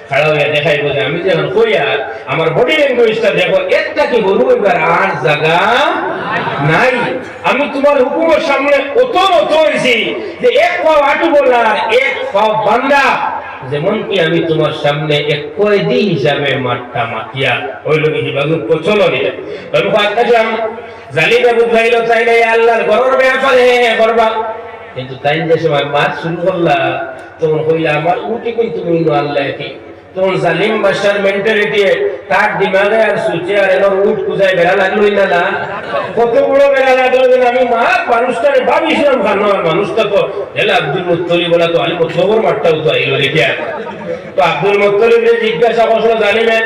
খাড়া হইয়া দেখাইব যে আমি যখন কইয়া আমার বডি ল্যাঙ্গুয়েজটা দেখো একটা কি বলবো এবার আর জায়গা নাই আমি তোমার হুকুমের সামনে কত হয়েছি যে এক পাও আটু বলার এক পাও বান্ধা যেমন কি আমি তোমার সামনে এক কয়েদি হিসাবে মাঠটা মাতিয়া ওই লোক হিসাবে প্রচলন তবে কাজলাম জালিমে বুঝাইল চাইলে আল্লাহর ঘরের ব্যাপারে করবা কিন্তু তাই যে সময় মাছ শুরু করলা তখন কইলা আমার উঠি কই তুমি আল্লাহ কি তখন জালিম বাদশার মেন্টালিটি তার দিমাগে আর সুচে আর এর উঠ কুজায় বেড়া লাগলোই না না কত বড় বেড়া লাগলো যে আমি মা মানুষটারে ভাবিছিলাম ভালো মানুষটা তো এলা আব্দুল মুত্তালিব বলা তো আলী মুত্তালিবর মাঠটাও তো আইলো দেখিয়া তো আব্দুল মুত্তালিবের জিজ্ঞাসা করছিল জালিমে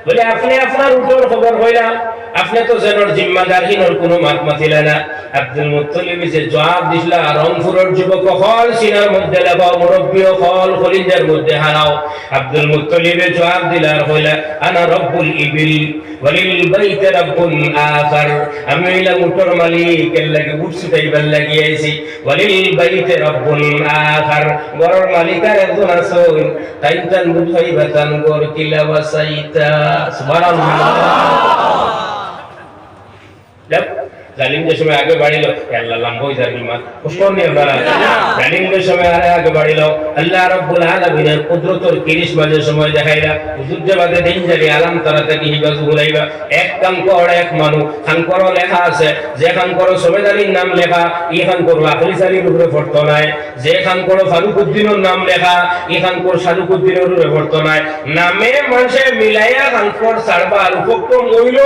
বলে আপনি আপনার উঠোর খবর হইলা আপনি তো জেনর জিম্মাদারহীনর কোনো মাত মাতিলা না আব্দুল মুত্তালিব যে জবাব দিছলা রংপুরের যুবক হল সিনার মধ্যে লাগাও মুরব্বী হল খলিদের মধ্যে হারাও আব্দুল মুত্তালিব জবাব দিলার হইলা আনা রব্বুল ইবিল ওয়ালিল বাইত রব্বুন আখার আমি হইলাম উঠোর মালিক এর লাগি উঠ ছুটাইবার লাগি আইছি ওয়ালিল বাইত রব্বুন আখার ঘরের মালিক আর একজন আছেন তাই তান বুঝাইবা তান গর কিলা ওয়াসাইতা সুবহানাল্লাহ জালিম যে সময় আগে বাড়িল আল্লাহ লম্বা হয়ে যাবে মা কষ্ট নিয়ে জালিম যে সময় আগে বাড়িল আল্লাহ রাব্বুল আলামিনের কুদরতের কিরিশ মাঝে সময় দেখাইলা যুদ্ধে বাদে দিন যাবে আলাম তারা থেকে হিবাজু বলাইবা এক কাম করে এক মানু খান করো লেখা আছে যে খান করো সবেদারির নাম লেখা ই খান করো আখলি সারির উপরে পড়তো নাই যে খান করো ফারুকুদ্দিনের নাম লেখা ই খান করো শারুকুদ্দিনের উপরে পড়তো নাই নামে মানুষে মিলাইয়া খান কর সারবা আর উপক্রম হইল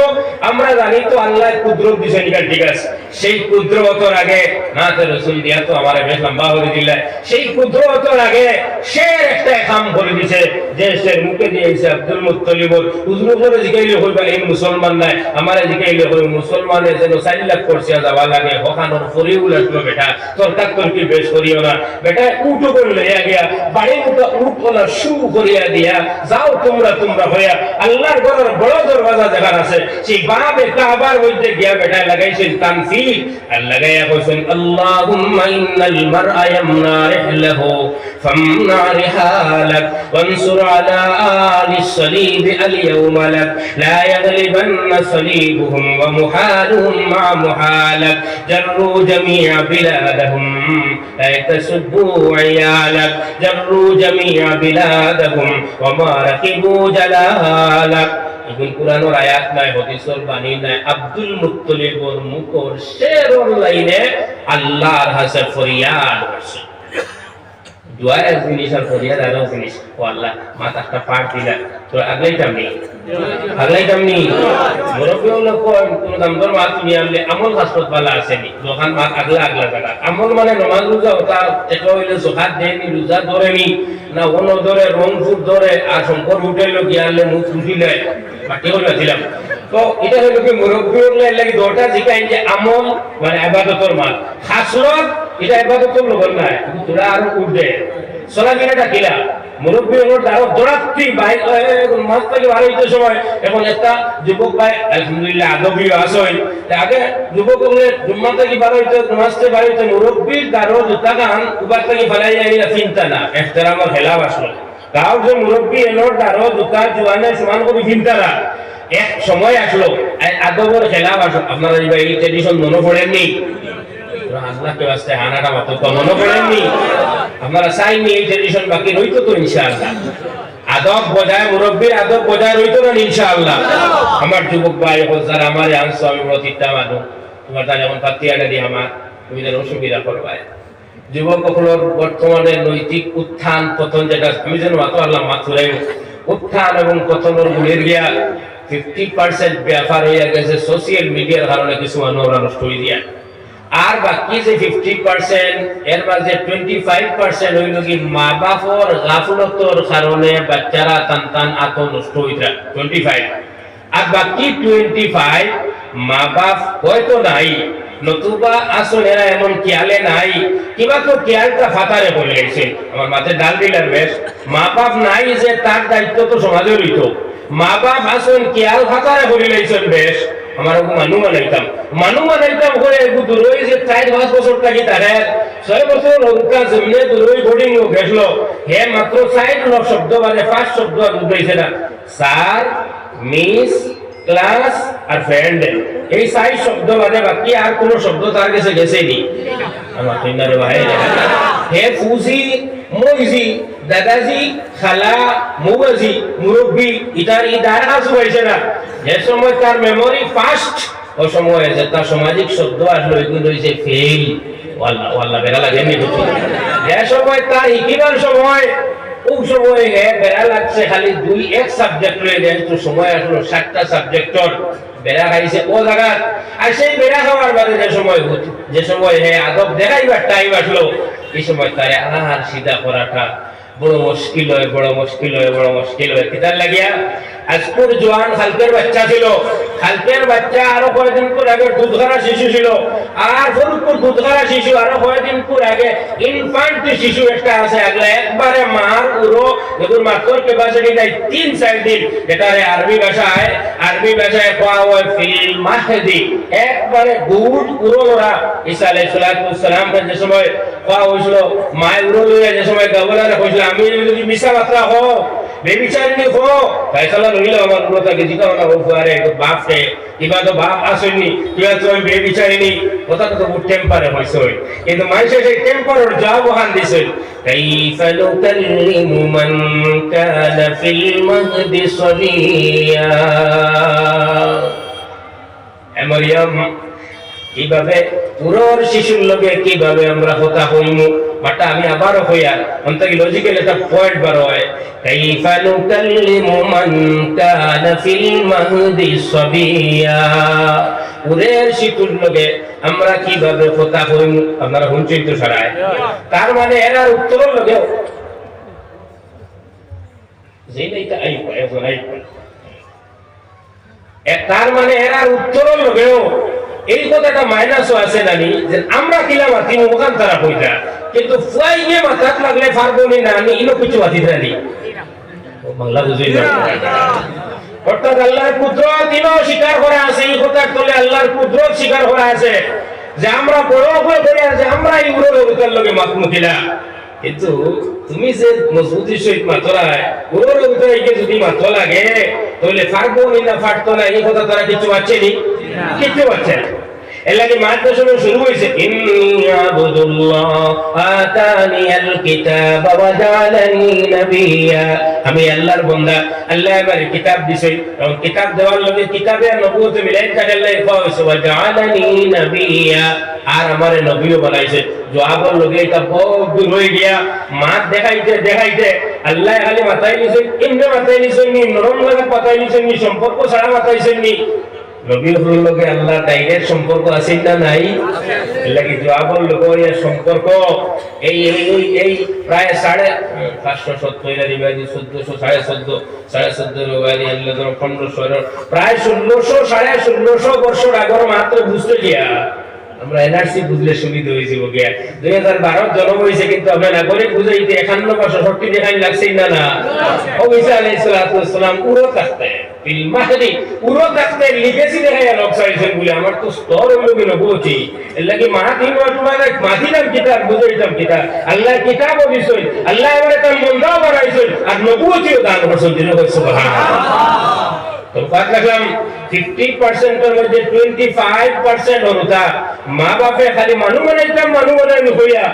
আমরা জানি তো আল্লাহ কুদরত দিছেন ঠিক গেছে সেই ক্ষুদ্র বছর আগে নাতে রসুল দিয়া তো আমার বেশ লম্বা করে দিলে সেই ক্ষুদ্র বছর আগে সে একটা কাম করে দিছে যে সে মুখে দিয়েছে আব্দুল মুত্তালিবর হুজুর করে জিগাইলে হইবা এই মুসলমান নাই আমার জিগাইলে হই মুসলমানের যেন 4 লাখ করছে যাওয়া লাগে হকানোর ফরিউল আসলো বেটা সরকার তোর কি বেশ করিও না বেটা উঠো করে লইয়া গিয়া বাড়ি মুখে উঠলা শু করিয়া দিয়া যাও তোমরা হইয়া আল্লাহর ঘরের বড় দরওয়াজা যেখানে আছে সেই বাবে কাবার মধ্যে গিয়া বেটা লাগাইছেন তানফির আর লাগাইয়া কইছেন আল্লাহুম্মা ইন্নাল মারআ ইয়ামনা রিহলাহু ফামনা রিহালাক ওয়ানসুর আলা আলিস সালিব আল ইয়াওমা লাক লা ইয়াগলিবান্না সালিবুহুম ওয়া মুহালুহুম মা মুহালাক জাররু জামিআ বিলাদহুম লা ইয়াতাসুব্বু আয়ালাক জাররু জামিআ বিলাদহুম ওয়া মা রাকিবু জালালাক এখন কুরআনের আয়াত নাই হাদিসের বাণী নাই আব্দুল মুত্তালিবর মুখর শেরর লাইনে আল্লাহর কাছে ফরিয়াদ করছে দুয়ার জিনিস আর ফরিয়াদ আর জিনিস ও আল্লাহ মাথাটা পার দিলা তো আগলাইতাম নি মুরব্বিও লোক কোন দামদর মাল তুমি আনলে আমল হাসপাত বালা আসেনি দোকান মাল আগলা জায়গা আমল মানে নামাজ রোজা ওটা এটা হইলে জকাত দেনি রোজা ধরেনি না অন্য ধরে রং ফুট ধরে আর শঙ্কর উঠাইলো গিয়ালে মুখ উঠিলে বাকিও দিলাম তো এটা হলো কি মুরব্বিও লাগি দোটা জিকাই যে আমল মানে ইবাদতের মাল খাসলত এটা ইবাদতের লোক না কিন্তু তোরা আর উঠে সলা কিনাটা কিলা মুরব্বী হলো আরো দৌড়াত্রী বাইক মাছ থেকে বার হইতে সময় এখন একটা যুবক ভাই আলহামদুলিল্লাহ আদবীয় আসই আগে যুবক হলে জুম্মা থেকে বার হইতে নামাজ থেকে বার হইতে মুরব্বীর দারো জুতা গান উবার থেকে ফেলাই যায় না চিন্তা না এহতেরামর হেলাও আসলো গাঁও যে মুরব্বী এলো দারো জুতা জোয়ানে সমান করে চিন্তা না এক সময় আসলো আদবর খেলাও আসলো আপনারা এই ট্রেডিশন মনে পড়েননি আল্লাহকে বাস্তে হানাটা মতো তো মনে পড়েননি আপনারা চাইনি এই ট্রেডিশন বাকি রইতো তো ইনশাআল্লাহ আদব বজায় মুরব্বীর আদব বজায় রইতো না ইনশাআল্লাহ আমার যুবক ভাই যারা আমার আনছো আমি প্রতিটা মানুষ তোমার তাহলে এখন পাতিয়াটা দিয়ে আমার তুমি যেন অসুবিধা করবাই যুবক সকলের বর্তমানে নৈতিক উত্থান পতন যেটা আমি যেন মাতো আল্লাহ মাথুরাই উত্থান এবং পতনের গুলির গিয়া 50% ব্যাপার হইয়া গেছে সোশ্যাল মিডিয়ার কারণে কিছু মানুষ নষ্ট হয়ে দিয়া আর বাকি যে 50% এর মাঝে 25% হইল কি মা বাপর গাফলতর কারণে বাচ্চারা তান আত নষ্ট হইতা 25 আর বাকি 25 মা বাপ হয়তো নাই নতুবা আসলেরা এমন খেয়ালে নাই কিবা তো খেয়ালটা ফাতারে বলে গেছে আমার মাথায় ডাল দিলার বেশ মা বাপ নাই যে তার দায়িত্ব তো সমাজে রইত মা বাপ আসুন খেয়াল ফাতারে বলে গেছেন বেশ আমার মানু মানাইতাম করে দূরই যে 4-5 বছর থাকি তারে 6 বছর লঙ্কা জমিনে দূরই বোর্ডিং গেছিল হে মাত্র 4 শব্দ বাজে 5 শব্দ বুঝাইছে না স্যার মিস ক্লাস আর ফ্রেন্ড এই 4 শব্দ বাজে বাকি আর কোনো শব্দ তার কাছে গেছেনি আমার তিনবারে ভাই হে ফুজি মইজি দাদাজি খালা মুবাজি মুরব্বি ইটার ইদার কাজ হইছে না যে সময় তার মেমোরি ফাস্ট ও সময় যে তার সামাজিক শব্দ আসলো এগুলো হইছে ফেল ওয়াল্লাহ বেরা লাগেনি বুঝছো যে সময় তার ইকিবার সময় ও সময় বেরা লাগছে খালি 2-1 সাবজেক্ট লয়ে দেন তো সময় আসলো 7টা সাবজেক্টর বেরা খাইছে ও জায়গা আর সেই বেরা খাওয়ার বাদে যে সময় আদব দেখাইবার টাইম আসলো এই সময় তারে আর সিধা করাটা বড় মুশকিল হয় কিতার লাগিয়া আজকুর জওয়ান হালকের বাচ্চা ছিল হালকের বাচ্চা আরো কয়েকদিন পর আগে দুধখানা শিশু ছিল আর ফরিদপুর দুধখানা শিশু আরো কয়েকদিন পর আগে ইনফ্যান্ট শিশু একটা আছে আগলা একবারে মার পুরো যখন মাত্র ক্যাপাসিটি নাই 3-4 দিন যেটারে আরবি ভাষায় কোয়া হয় ফিল মাহদি একবারে গুড পুরো ওরা ঈসা আলাইহিস সালাম যে সময় কোয়া হইছিল মায়ের উড়ো লইয়া যে সময় গভর্নর কইছিল আমি যদি মিছা মাত্রা হো বেবিচারিনী হো ফয়সালা রইল আমার পুরোটাকে জিকাও না ওফারে বাপ রে কিবা তো বাপ আসেনি কিবা তো বেবিচারিনী কথা তো বহুত টেম্পারে হইছে কিন্তু মানুষে সেই টেম্পারের জবাব হান দিছে কাইফা নুকাল্লিমু মান কানা ফিল মাহদি সাবিয়া মারিয়াম কিভাবে পুরোর শিশুর লগে কিভাবে আমরা কথা হইমু বাটা আমি আবারও হইয়া অন্তকি লজিক্যাল একটা পয়েন্ট বার হয় কাইফা নুকাল্লিমু মান কানা ফিল মাহদি সাবিয়া উরের শীতুর লগে আমরা কিভাবে কথা কইম আপনারা শুনছেন তো সারায় তার মানে এরার উত্তরের লগে যেইটা তার মানে এরার উত্তরের লগেও এই কথাটা মাইনাসও আছে নানি যে আমরা কিলা মাতি ওখান তারা কইতা কিন্তু ফুয়াইয়ে মাথাত লাগলে পারবো না নি ইনো কিছু মাতি জানি বাংলা বুঝই না অর্থাৎ আল্লাহর কুদরত ইনো স্বীকার করা আছে এই কথার তলে আল্লাহর কুদরত স্বীকার করা আছে যে আমরা বড় হয়ে ধরে আছে আমরা এই উড়ো লোকের লগে মাত মুখিলা কিন্তু তুমি যে মজবুতির সহিত মাতরায় উড়ো লোকের যদি মাত লাগে তাহলে পারবো না পারতো না এই কথা তারা কিছু পাচ্ছে নি কিছু পাচ্ছে না এলাকি মাদ্রাসা শুরু শুরু হইছে ইন্নাবুদুল্লাহ আতানিয়াল কিতাব ওয়া জালানি নবিয়্যা আমি আল্লাহর বান্দা আল্লাহ আমারে কিতাব দিছে এবং কিতাব দেওয়ার লগে কিতাবে নবুয়ত মিলাই থাকলে কইছে ওয়া জালানি নবিয়্যা আর আমারে নবীও বানাইছে জওয়াবর লগে এটা বহুত দূর হই গিয়া মাত দেখাইতে আল্লাহ খালি মাথায় নিছে ইন্দ্র মাথায় নিছে নি নরম লাগা মাথায় নিছে নি সম্পর্ক ছাড়া মাথায়ছে নি নবীর লগে আল্লাহ ডাইরেক্ট সম্পর্ক আছে না নাই লাগি জওয়াবর লগে সম্পর্ক এই প্রায় 550 এর রিবাজি 1400 1450 রিবাজি আল্লাহ ধর 1500 প্রায় 1600 1650 বছর আগের মাত্র বুঝতে গিয়া আমরা এনআরসি বুঝলে সুবিধা হয়েছে গিয়া 2012 জন্ম হয়েছে কিন্তু আমরা নাগরিক বুঝাইতে 51 বছর 60 দেখাই লাগছে না ও ঈসা আলাইহিস সালাম উড়ো থাকতে বিল মাহদি উড়ো থাকতে লিখেছি দেখাই লোক চাইছেন বলে আমার তো স্তর হলো কি নবুতি লাগি মাহাদিন ওয়াটুমারে মাদিনাম কিতাব বুঝাইতাম কিতাব আল্লাহ কিতাব বিষয় আল্লাহ আমারে তার মন্দাও বানাইছেন আর নবুতিও দান করছেন দিন সুবহানাল্লাহ তো বাদ রাখলাম 50% এর মধ্যে 25% হরতা মা বাপে খালি মানু বানাই হইয়া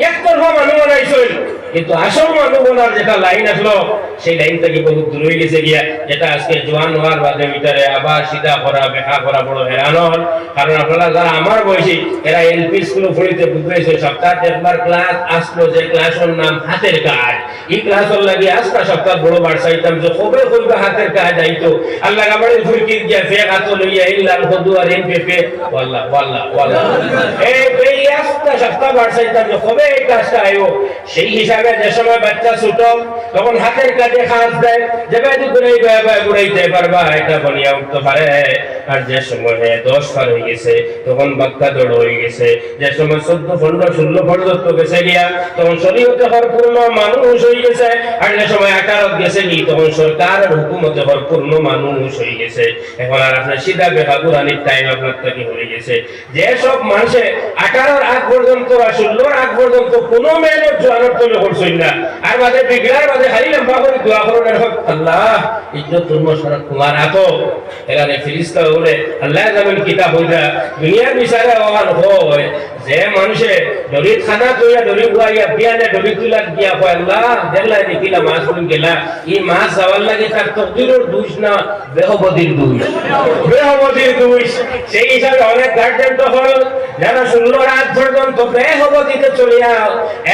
একতরফা মানু বানাইছেন কিন্তু আসল মানু বানার যেটা লাইন আসলো সেই লাইন থেকে বহুত দূর হয়ে গেছে গিয়া যেটা আজকে জওয়ান হওয়ার বাদে ভিতরে আবার সিধা করা বেহা করা বড় হেরান হল কারণ আপনারা যারা আমার বয়সী এরা এলপি স্কুলে পড়িতে বুঝেছে সপ্তাহে একবার ক্লাস আসলো যে ক্লাসের নাম হাতের কাজ এই ক্লাসের লাগি আজকা সপ্তাহ বড় বার চাইতাম যে কবে কইবা হাতের কাজ আইতো আল্লাহ আমারে ফুরকি দিয়া ফেক হাত লইয়া ইল্লাল খুদু আর এমপিপি ওয়াল্লাহ এই আজকা সপ্তাহ বার চাইতাম যে কবে এই কাজটা আইও সেই হিসাবে যে সময় বাচ্চা ছোট তখন হাতের কাজে কাজ দেয় যে বাইরে ঘুরাইতে পারবা এটা বনিয়া উঠতে পারে আর যে সময় 10 পার হয়ে গেছে তখন বাক্কা দৌড় হয়ে গেছে যে সময় 14 15 16 পর্যন্ত গেছে গিয়া তখন শরীয়তে পূর্ণ মানুষ হয়ে গেছে আর যে সময় 18 গেছে নি তখন সরকারের হুকুমতে পূর্ণ মানুষ হয়ে গেছে এখন আর আপনার সিধা বেহাগুরানির টাইম আপনার থেকে হয়ে গেছে যে সব মানুষে 18 আগ পর্যন্ত আর 16 আগ পর্যন্ত কোনো মেয়ের জোয়ানোর তলে করছেন না আর বাদে বিগড়ার বাদে খালি লম্বা করে দোয়া করেন আল্লাহ ইজ্জত তুমো সারা কুমার আতো এখানে ফিরিস্তা বলে আল্লাহ জানেন কিতাব হইতা দুনিয়ার বিচারে ওয়ান হয় যে মানুষে দরিদ খানা তোয়া দরিদ গুয়াইয়া বিয়ানে দরিদ তুলা গিয়া কয় আল্লাহ দেখলা দেখিলা মাছ গুন গেলা এই মাছ যাওয়ার লাগে তার তকদিরের দোষ না বেহবদির দোষ সেই হিসাবে অনেক গার্জেন তো হল যারা 16 রাত পর্যন্ত বেহবদিতে চলিয়া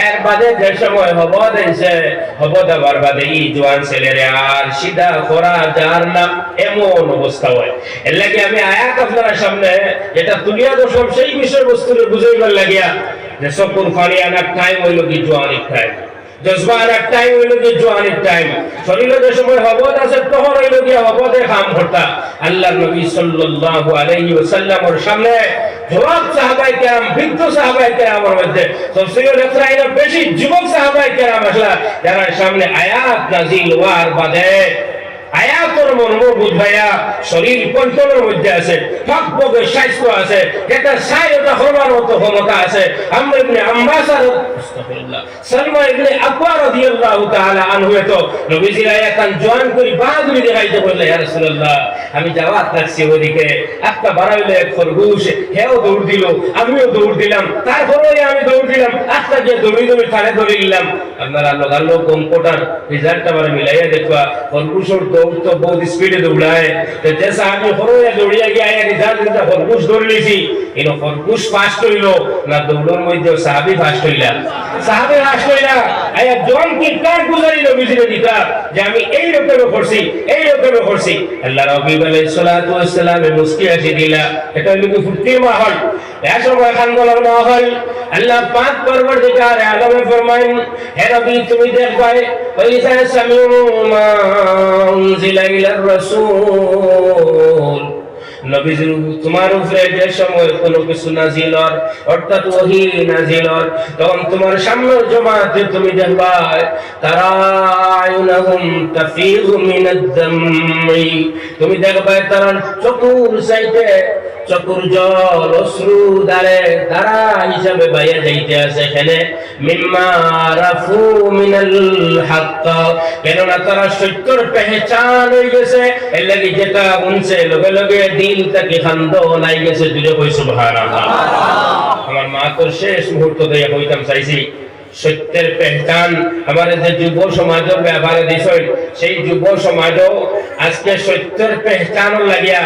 এর বাদে যে সময় হব দেছে হব দেওয়ার বাদে এই জওয়ান ছেলেরে আর সিধা করা যার না এমন অবস্থা হয় এর লাগে আমি আয়াত আপনার সামনে যেটা তুলিয়া দর্শক সেই বিষয়বস্তুরে বুঝাইবার লাগিয়া যে সকল ফানি আনার টাইম হইল কি জওয়ানির টাইম জজবা আনার টাইম হইল কি জওয়ানির টাইম শরীরে যে সময় হবদ আছে তখন হইল কি হবদে কাম করতা আল্লাহর নবী সাল্লাল্লাহু আলাইহি ওয়াসাল্লামের সামনে যুবক সাহাবায়ে কেরাম বৃদ্ধ সাহাবায়ে কেরামের মধ্যে তফসীরের লেখরাইনা বেশি যুবক সাহাবায়ে কেরাম আসলা যারা সামনে আয়াত নাযিল হওয়ার বাদে আয়াতের মর্ম বুঝাইয়া শরীর কন্ট্রোলের মধ্যে আছে ঠকবগে স্বাস্থ্য আছে এটা সায়তা হওয়ার মতো ক্ষমতা আছে আমরা ইবনে আব্বাস আস্তাগফিরুল্লাহ সালমা ইবনে আকওয়া রাদিয়াল্লাহু তাআলা আনহু তো নবীজির আয়াতান জোয়ান করি বাহাদুরি দেখাইতে বললে ইয়া রাসূলুল্লাহ আমি যাওয়াত লাগছি ওদিকে একটা বাড়াইলে খরগোশ হেও দৌড় দিল আমিও দৌড় দিলাম তারপরে আমি দৌড় দিলাম একটা যে দৌড়ি থারে ধরে নিলাম আপনারা লোক কম্পিউটার রেজাল্ট আবার মিলাইয়া দেখবা খরগোশের দৌড় তো বহুত স্পিডে দৌড়ায় তো জেসা আমি হরোয়া দৌড়িয়া গিয়া রেজাল্ট দিতে খরগোশ দৌড় লিছি ইনো খরগোশ ফাস্ট হইল না দৌড়ের মধ্যে সাহাবী ফাস্ট হইলা আয়া জন কি কার গুজারি নবীজিরে দিতা যে আমি এই রকমে করছি আল্লাহ রাব্বুল আলাইহিস সালাতু ওয়াস সালাম মুস্কি আসি দিলা এটা হলো কি ফুর্তির মাহল এই সময় খানগলার মাহল আল্লাহ পাক পরবর্তীকার আলমে ফরমায়েন হে নবী তুমি দেখবে ওয়াইসা সামিউ মা উনজিলা ইলার রাসূল নবীজি তোমার উপরে যে সময় কোনো কিছু নাজিল হয় অর্থাৎ ওহী নাজিল হয় তখন তোমার সামনের জামাতে তুমি দেখবা তারা আয়ুনাহুম তাফিযু মিনাদ দামি তুমি দেখবা তারা চকুর সাইতে চকুর জল অশ্রু দ্বারা হিসাবে বাইরে যাইতে আছে এখানে মিম্মা রাফু মিনাল হক কেননা তারা সত্যর পেহচান হয়ে গেছে এর লাগি যেটা উনছে লগে লগে দিল থেকে খান্দো নাই গেছে দুলে কই সুবহানাল্লাহ আমার মা তো শেষ মুহূর্ত দিয়ে কইতাম চাইছি সত্যের পেহচান আমাদের যে যুব সমাজের ব্যাপারে দিছই সেই যুব সমাজও আজকে সত্যের পেহচান লাগিয়া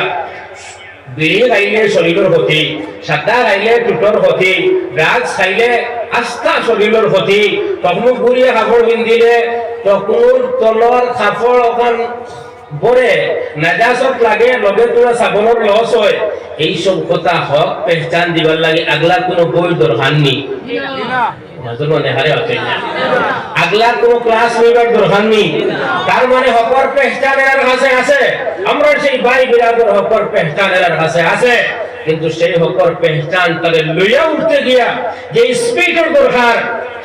বিড়ি খাইলে শরীরের ক্ষতি সাদা খাইলে টুটর ক্ষতি গাছ খাইলে আস্থা শরীরের ক্ষতি তখন গুড়িয়ে কাপড় পিন্ধিলে তখন তলর কাপড় ওখান বরে নাজাসত লাগে লগে তোরা সাবনের লস হয় এই সব কথা হক পেহচান দিবার লাগে আগলা কোনো বই দরকার নেই নজর মনে হারে হচ্ছে না আগলা কোনো ক্লাস নিবার দরকার নেই তার মানে হকর পেহচান এর কাছে আছে আমরা সেই ভাই বিরাদর হকর পেহচান এর কাছে আছে কিন্তু সেই হকর পেহচান তারে লইয়া উঠতে গিয়া যে স্পিডের দরকার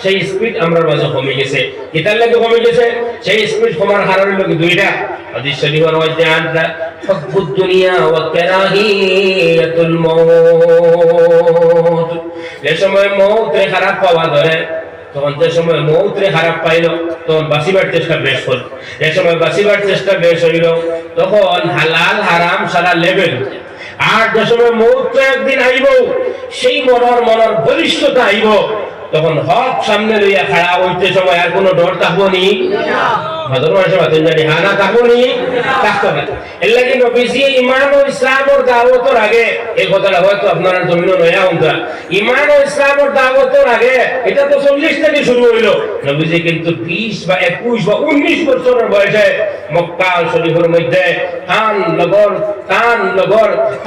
সেই স্পিড আমরা মাঝে কমে গেছে কিতার লাগে কমে গেছে সেই স্পিড কমার কারণে লোক দুইটা হাদিস শরীফের মধ্যে আনরা হুব্বুদ দুনিয়া ওয়া কারাহিয়াতুল মাউত যে সময় মউতে খারাপ পাওয়া ধরে তখন যে সময় মউতে খারাপ পাইলো তখন বাঁচিবার চেষ্টা বেশ হল যে সময় বাঁচিবার চেষ্টা বেশ হইল তখন হালাল হারাম সারা লেভেল আর যে সময় মউত একদিন আইব সেই মনের বলিষ্ঠতা আইব তখন হক সামনে লইয়া খাড়া হইতে সময় আর কোনো ডর থাকবো নি ভাদর মাসে ভাতেন জানি হানা থাকবো নি থাকতো না এর লাগে নবীজি ইমান ও ইসলামের দাওয়াতের আগে এই কথাটা হয়তো আপনারা জমিন নয়া উনতা ইমান ও ইসলামের দাওয়াতের আগে এটা তো 40 থেকে শুরু হইলো নবীজি কিন্তু 20 বা 21 বা 19 বছরের বয়সে মক্কা শরীফের মধ্যে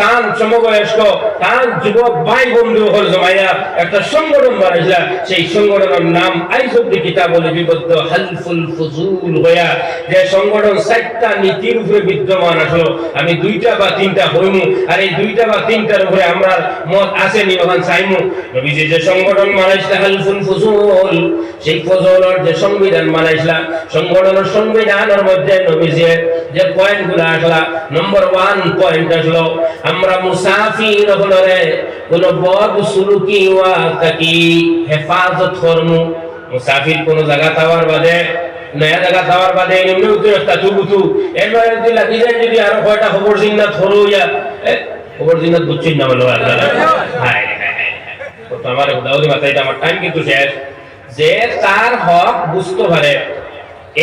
তান সমবয়স্ক তান যুবক ভাই বন্ধু হল জমাইয়া একটা সংগঠন বানাইছিল সেই সংগঠনের নাম আইজুদ্দি কিতাব লিপিবদ্ধ হালফুল ফুজুল হইয়া যে সংগঠন 4টা নীতির উপরে বিদ্যমান আসলো আমি 2টা বা 3টা হইমু আর এই 2টা বা 3টার উপরে আমরা মত আসেনি ওখান চাইমু নবীজি যে সংগঠন বানাইছিল হালফুল ফুজুল সেই ফজলের যে সংবিধান বানাইছিল সংগঠনের সংবিধানের মধ্যে নবীজি যে পয়েন্টগুলো আসলা নম্বর 1 পয়েন্ট আসলো আমরা মুসাফির হলরে কোন বদ সুলুকি ওয়া তাকি হেফাজত করমু মুসাফির কোন জায়গা যাওয়ার বাদে নয়া জায়গা যাওয়ার বাদে এমনি উত্তর তাতুবুতু এরপরে যদি লাগি যায় যদি আরো কয়টা খবর জিন্নাত হরুয়া খবর জিন্নাত বুঝছিস না বলো আল্লাহ হায় তো আমার দাউদি মাথায় আমার টাইম কিন্তু শেষ যে তার হক বুঝতে পারে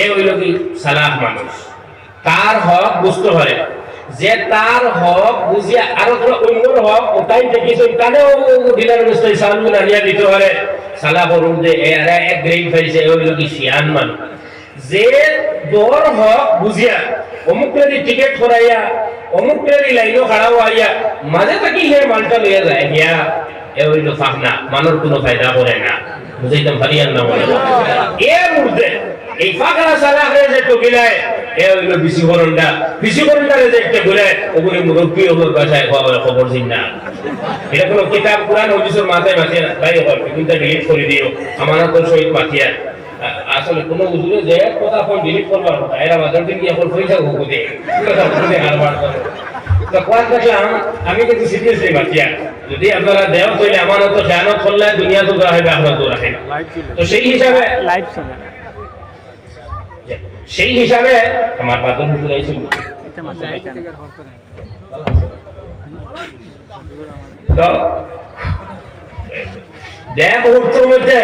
এ হইল কি সালাহ মানুষ তার হক বুঝতে পারে যে তার হক বুঝিয়া আরো অন্যর হক ওটাই দেখিস তাহলেও ডিলার মিস্ত্রি সালুন আনিয়া দিতে পারে সালা করুন যে এরা এক গ্রেড পাইছে ওই লোক শিয়ান মান যে তোর হক বুঝিয়া অমুক টিকিট করাইয়া অমুক লাইনও খাড়া হইয়া মাঝে থাকি হে মালটা লইয়া যায় গিয়া এ হইল ফাহনা মানুষ কোনো ফায়দা করে না বুঝাইতাম ফারিয়ান না বলে এর মধ্যে এই ফাঁকড়া সালাহে যে টকিলায় এ হইল বিশিকরণটা যে একটা বলে ওগুলি মুরব্বী ওগুলোর বাসায় খবর দিন না এটা কোনো কিতাব কোরআন হাদিসের মাথায় মাথিয়ে তাই হল কিন্তু ডিলিট করে দিও আমানতের সহিত মাথিয়া আসলে কোনো হুজুরে যে কথা ফোন ডিলিট করবার কথা এরা বাজার দিন গিয়ে এখন পয়সা ঘুঘু দেয় কথা বলে হারবার করে তো কোরআন দেখলাম আমি কিন্তু সিরিয়াসলি মাথিয়া যদি আপনারা দেও তাহলে আমানত খেয়ানত করলে দুনিয়া তো রাখে আখরাত তো রাখে তো সেই হিসাবে আমার বাদন হুজুর আইছিল তো দেখ মুহূর্তের মধ্যে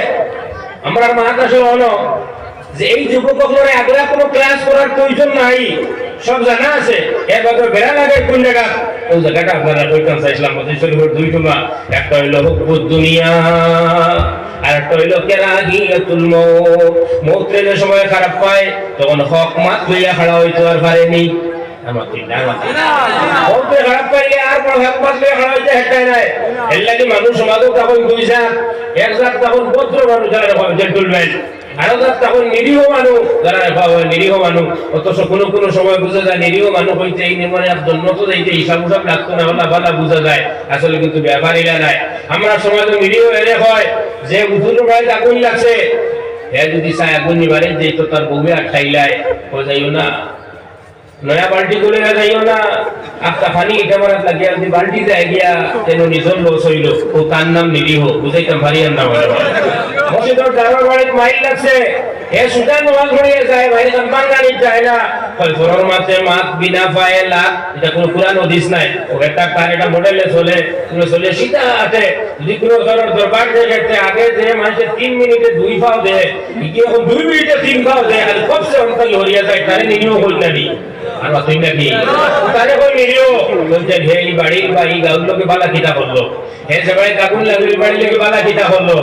আমরা মহাকাশে হলো যে এই যুবকগুলোর আগলা কোনো ক্লাস করার প্রয়োজন নাই সব জানা আছে এভাবে বেড়া লাগে কোন জায়গা ওই জায়গাটা আপনারা কইতাম চাইছিলাম শরীফের 2 টুমা একটা হইল হুব্বুদ দুনিয়া আর একটা হইল কেরাহিয়াতুল মউত, মউতের যে সময় খারাপ পায় তখন হক মাত লইয়া খাড়া হইতে আর পারেনি। আমার তিনটা মউতে খারাপ পাইলে আর বড় হক মাত লইয়া খাড়া হইতে হেঁটায় নাই। এর লাগি মানুষ সমাজও তখন দুই জাত, এক জাত তখন ভদ্র মানুষ যারা জেন্টলম্যান, আরো জাত তখন নিরীহ মানুষ যারা নিরীহ মানুষ। অথচ কোনো কোনো সময় বুঝা যায় নিরীহ মানুষ হইতে এই নির্মাণে জন্ম তো যাইতে হিসাব উসাব লাগতো না, ওলা বালা বুঝা যায় আসলে কিন্তু ব্যাপারীরা নাই। আমরা সমাজে নিরীহ এরে হয় যে উজুর ভাই আগুন লাগছে, হে যদি চায় আগুন নিবারে যে তো তার বউয়ে আটকাইলায় যাইও না, নয়া বাল্টি করে না যাইও না, একটা পানি এটা মারাত লাগিয়া যদি বাল্টি যায় গিয়া যেন নিজের লস হইল, ও তার নাম নিরীহ, বুঝাইতাম ভারিয়ার নাম মসজিদের দারোয়ার বাড়িতে মাইল লাগছে, হে সুদান নামাজ পড়িয়ে যায় ভাই সম্মান গাড়ি যায় না, ফরর মাতে মাত বিনা পায়ে লাখ, এটা কোনো পুরানো হাদিস নাই, ও একটা কার এটা মডেলে চলে, কোনো চলে সিধা আছে। যদি কোনো ধরনের দরবার দেখতে আগে যে মানুষের 3 মিনিটে 2 পাও দেয়, কি এখন 2 মিনিটে 3 পাও দেয়, আর কবসে অন্তকে হরিয়া যায়, তারে নিরীহ হইল নাকি আর তুই নাকি তারে কই নিরীহ বলতে হে এই বাড়ি বা এই গাঁর লোকে বালা কিতা করলো, হে সবাই কাকুন লাগি বাড়ি লোকে বালা কিতা করলো,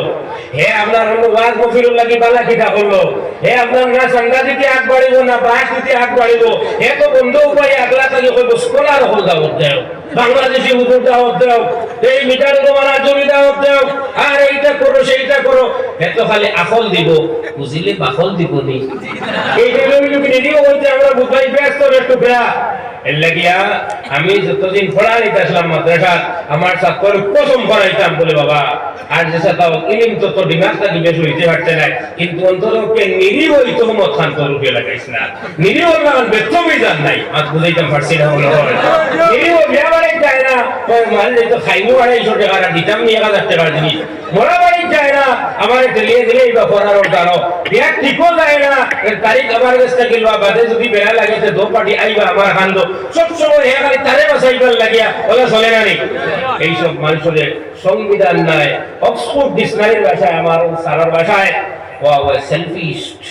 হে আপনার ওয়াজ মফিরুল লাগি বালা কিতা করলো, হে আপনার না সঙ্গা দিতে আগ বাড়িব না বাস দিতে আগ বাড়িব, হে তো বন্ধ উপায় আগলা থাকি কইব স্কলার হল দাওয়াত দেও, বাংলাদেশি হুজুর দাওয়াত দেও, এই মিটার জমানা জমি দাওয়াত দেও, আর এইটা করো সেইটা করো, হে তো খালি আফল দিব বুঝিলে বাফল দিব নি। এই লোক নিরীহ হইতে আমরা বুঝাই ব্যস্ত একটু বেয়া। এর লাগিয়া আমি যতদিন পড়াইতে আসলাম মাদ্রাসা আমার ছাত্র কসম পড়াইতাম বলে বাবা আর যে তাও ইলিম তত ডিমাগটা কি বেশ হইতে পারছে না, কিন্তু অন্তরকে নিরীহ হইতো মত খান তো রুপে লাগাইছ না, নিরীহ লাগান বেতবই জান নাই আজ বুঝাইতাম পারছি না মনে হয়। নিরীহ বিয়া বাড়ি যায় না, ওই মাল যেত খাইমু 250 টাকা দিতাম 1000 টাকা জিনিস, মরা বাড়ি যায় না আমার টেলিয়ে দিলে বা পড়ার জানো, বিয়া ঠিকও যায় না, তারিখ আমার কাছে গেলবা বাদে যদি বেড়া লাগিতে 2 পার্টি আইবা আমার খান্দ সবসময় হে খালি তারে বাসাইবার লাগিয়া ওলা চলে না নি। এইসব মানুষের সংবিধান নাই, অক্সফোর্ড ডিকশনারির ভাষায় আমার সারার ভাষায় ওয়া সেলফিস্ট,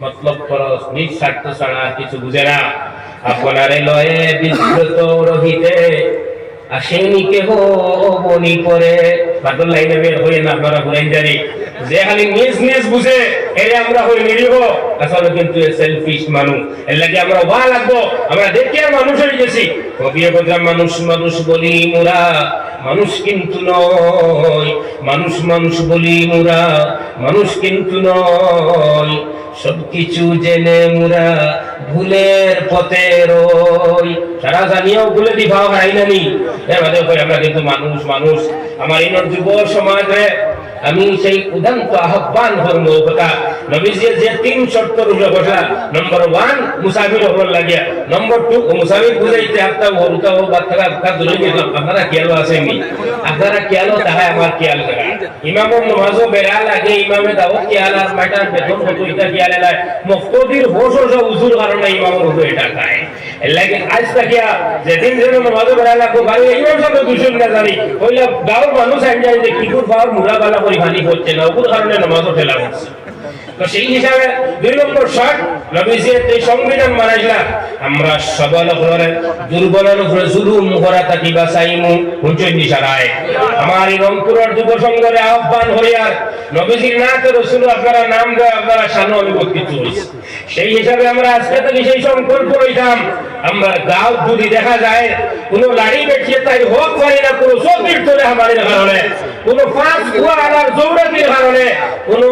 মতলব খরচ নিজ স্বার্থ ছাড়া কিছু বুঝে না। আপনারে লয়ে বিস্মৃত রহিতে আসেনি কেহ বনি করে, বাদল লাইনে বের হয়ে না আপনারা ঘুরাই জানি যে খালি নিজ নিজ বুঝে এর আমরা হই নিরীহ, আসলে কিন্তু সেলফিশ মানুষ। এর লাগে আমরা ওয়া লাগবো, আমরা দেখি আর মানুষ হয়ে গেছি, কবিয়ে বললাম মানুষ মানুষ বলি মোরা মানুষ কিন্তু নয়, মানুষ মানুষ বলি মোরা মানুষ কিন্তু নয়, সবকিছু জেনে মোরা ভুলের পথে রই, সারা জানিয়েও ভুলে দিবা হারাই নানি। আমরা কিন্তু মানুষ মানুষ। আমার এই যুব সমাজে আমি সেই উদান্ত আহ্বান করবো কথা নবীজি যে 3 শর্তের উপরে বসা, নম্বর 1 মুসাফির হবার লাগিয়া, নম্বর 2 মুসাফির বুঝাইতে হাতটা হরুতা ও বাচ্চারা হাতটা ধরে গেলাম, আপনারা খেয়াল আসেনি, আপনারা খেয়াল তাহা আমার খেয়াল করা, ইমামের নামাজও বেড়া লাগে, ইমামে দাওয়াত খেয়াল আর মাইটার বেতন কত এটা খেয়াল এলায়, মুফতির বসো সব উজুর কারণে ইমামের উপরে এটা খায়। এর লাগে আজ তাকিয়া যেদিন যেন নামাজও বেড়া লাগবো ভাই ইমাম সাহেব দুশো না জানি কইলা গাঁর মানুষ আইন যায় যে কিকুর পাওয়ার মুরাবালা করে ভানি হচ্ছে না, ওর কারণে নামাজও ঠেলা হচ্ছে। তো সেই হিসাবে 2 নম্বর শর্ট নবীজির এই সংবিধান মানাইলা আমরা সবল করে দুর্বলের উপরে জুলুম করা থাকি বাঁচাইমু হুঁচই নিশারায়। আমার এই রংপুরের যুব সংঘের আহ্বান হইয়ার নবীজির নাতে রাসূল আপনারা নাম দেয় আপনারা শান অনুভূত কিছু হইছে, সেই হিসাবে আমরা আজকে থেকে সেই সংকল্প লইতাম আমরা গাঁও যদি দেখা যায় কোনো লাড়ি বেঠিয়ে তাই হোক করে না, কোনো সবজির তোলে আমাদের কারণে, কোনো ফাঁস কুয়া আনার জৌরাতির কারণে, কোনো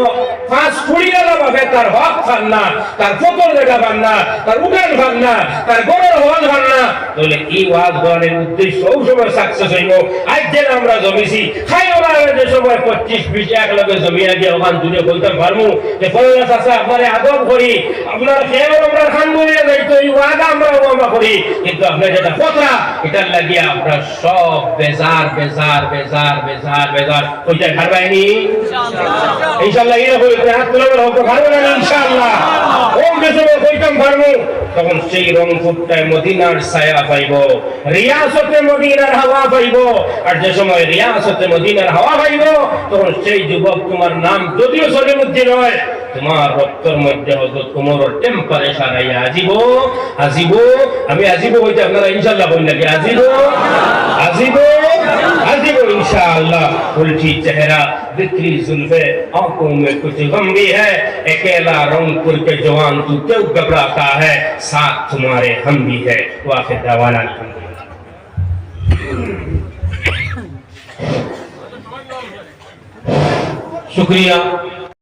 ফাঁস ফুড়িয়ালা ভাবে তার হক খান না, তার ফতর দেখা পান না, তার উঠান খান না, তার গড়ের হল খান না, তাহলে এই ওয়াজ গড়ের উদ্দেশ্য সব সময় সাকসেস হইব। আজ যেন আমরা জমিছি খাই ওরা যে সময় 25-20 এক লগে জমি আগে ওখান দূরে বলতাম পারবো যে পয়লা চাষা আপনারা আদব করি, আপনার খেয়ে আমরা খান বলে যাইতো এই ওয়াদা আমরা করি, কিন্তু আপনার যেটা কথা এটার লাগিয়ে আমরা সব বেজার বেজার বেজার বেজার বেজার ওইটা খারবাইনি ইনশাআল্লাহ। এই হইতে হাত তুলে হোক খারবে না ইনশাআল্লাহ, ওম বেসবে কইতাম পারবো, তখন সেই রংপুরটায় মদিনার ছায়া পাইব, রিয়াসতে মদিনার হাওয়া পাইব, আর যে সময় রিয়াসতে মদিনার হাওয়া পাইব তখন সেই যুবক তোমার নাম যদিও শরীরের মধ্যে নয়, তোমার রক্তের মধ্যে হযরত ওমরের টেম্পারেচার আইয়া আজিব আজিব, আমি আজিব হইতে আপনারা ইনশাআল্লাহ বলেন নাকি আজিব আজিব আজিব ইনশাআল্লাহ। उल्टी चेहरा, बिखरी जुल्फे, आंखों में कुछ गम भी है। अकेला रंगपुर के जवान तू क्यों घबराता है, साथ तुम्हारे हम भी है। वाफिर दावाना शुक्रिया।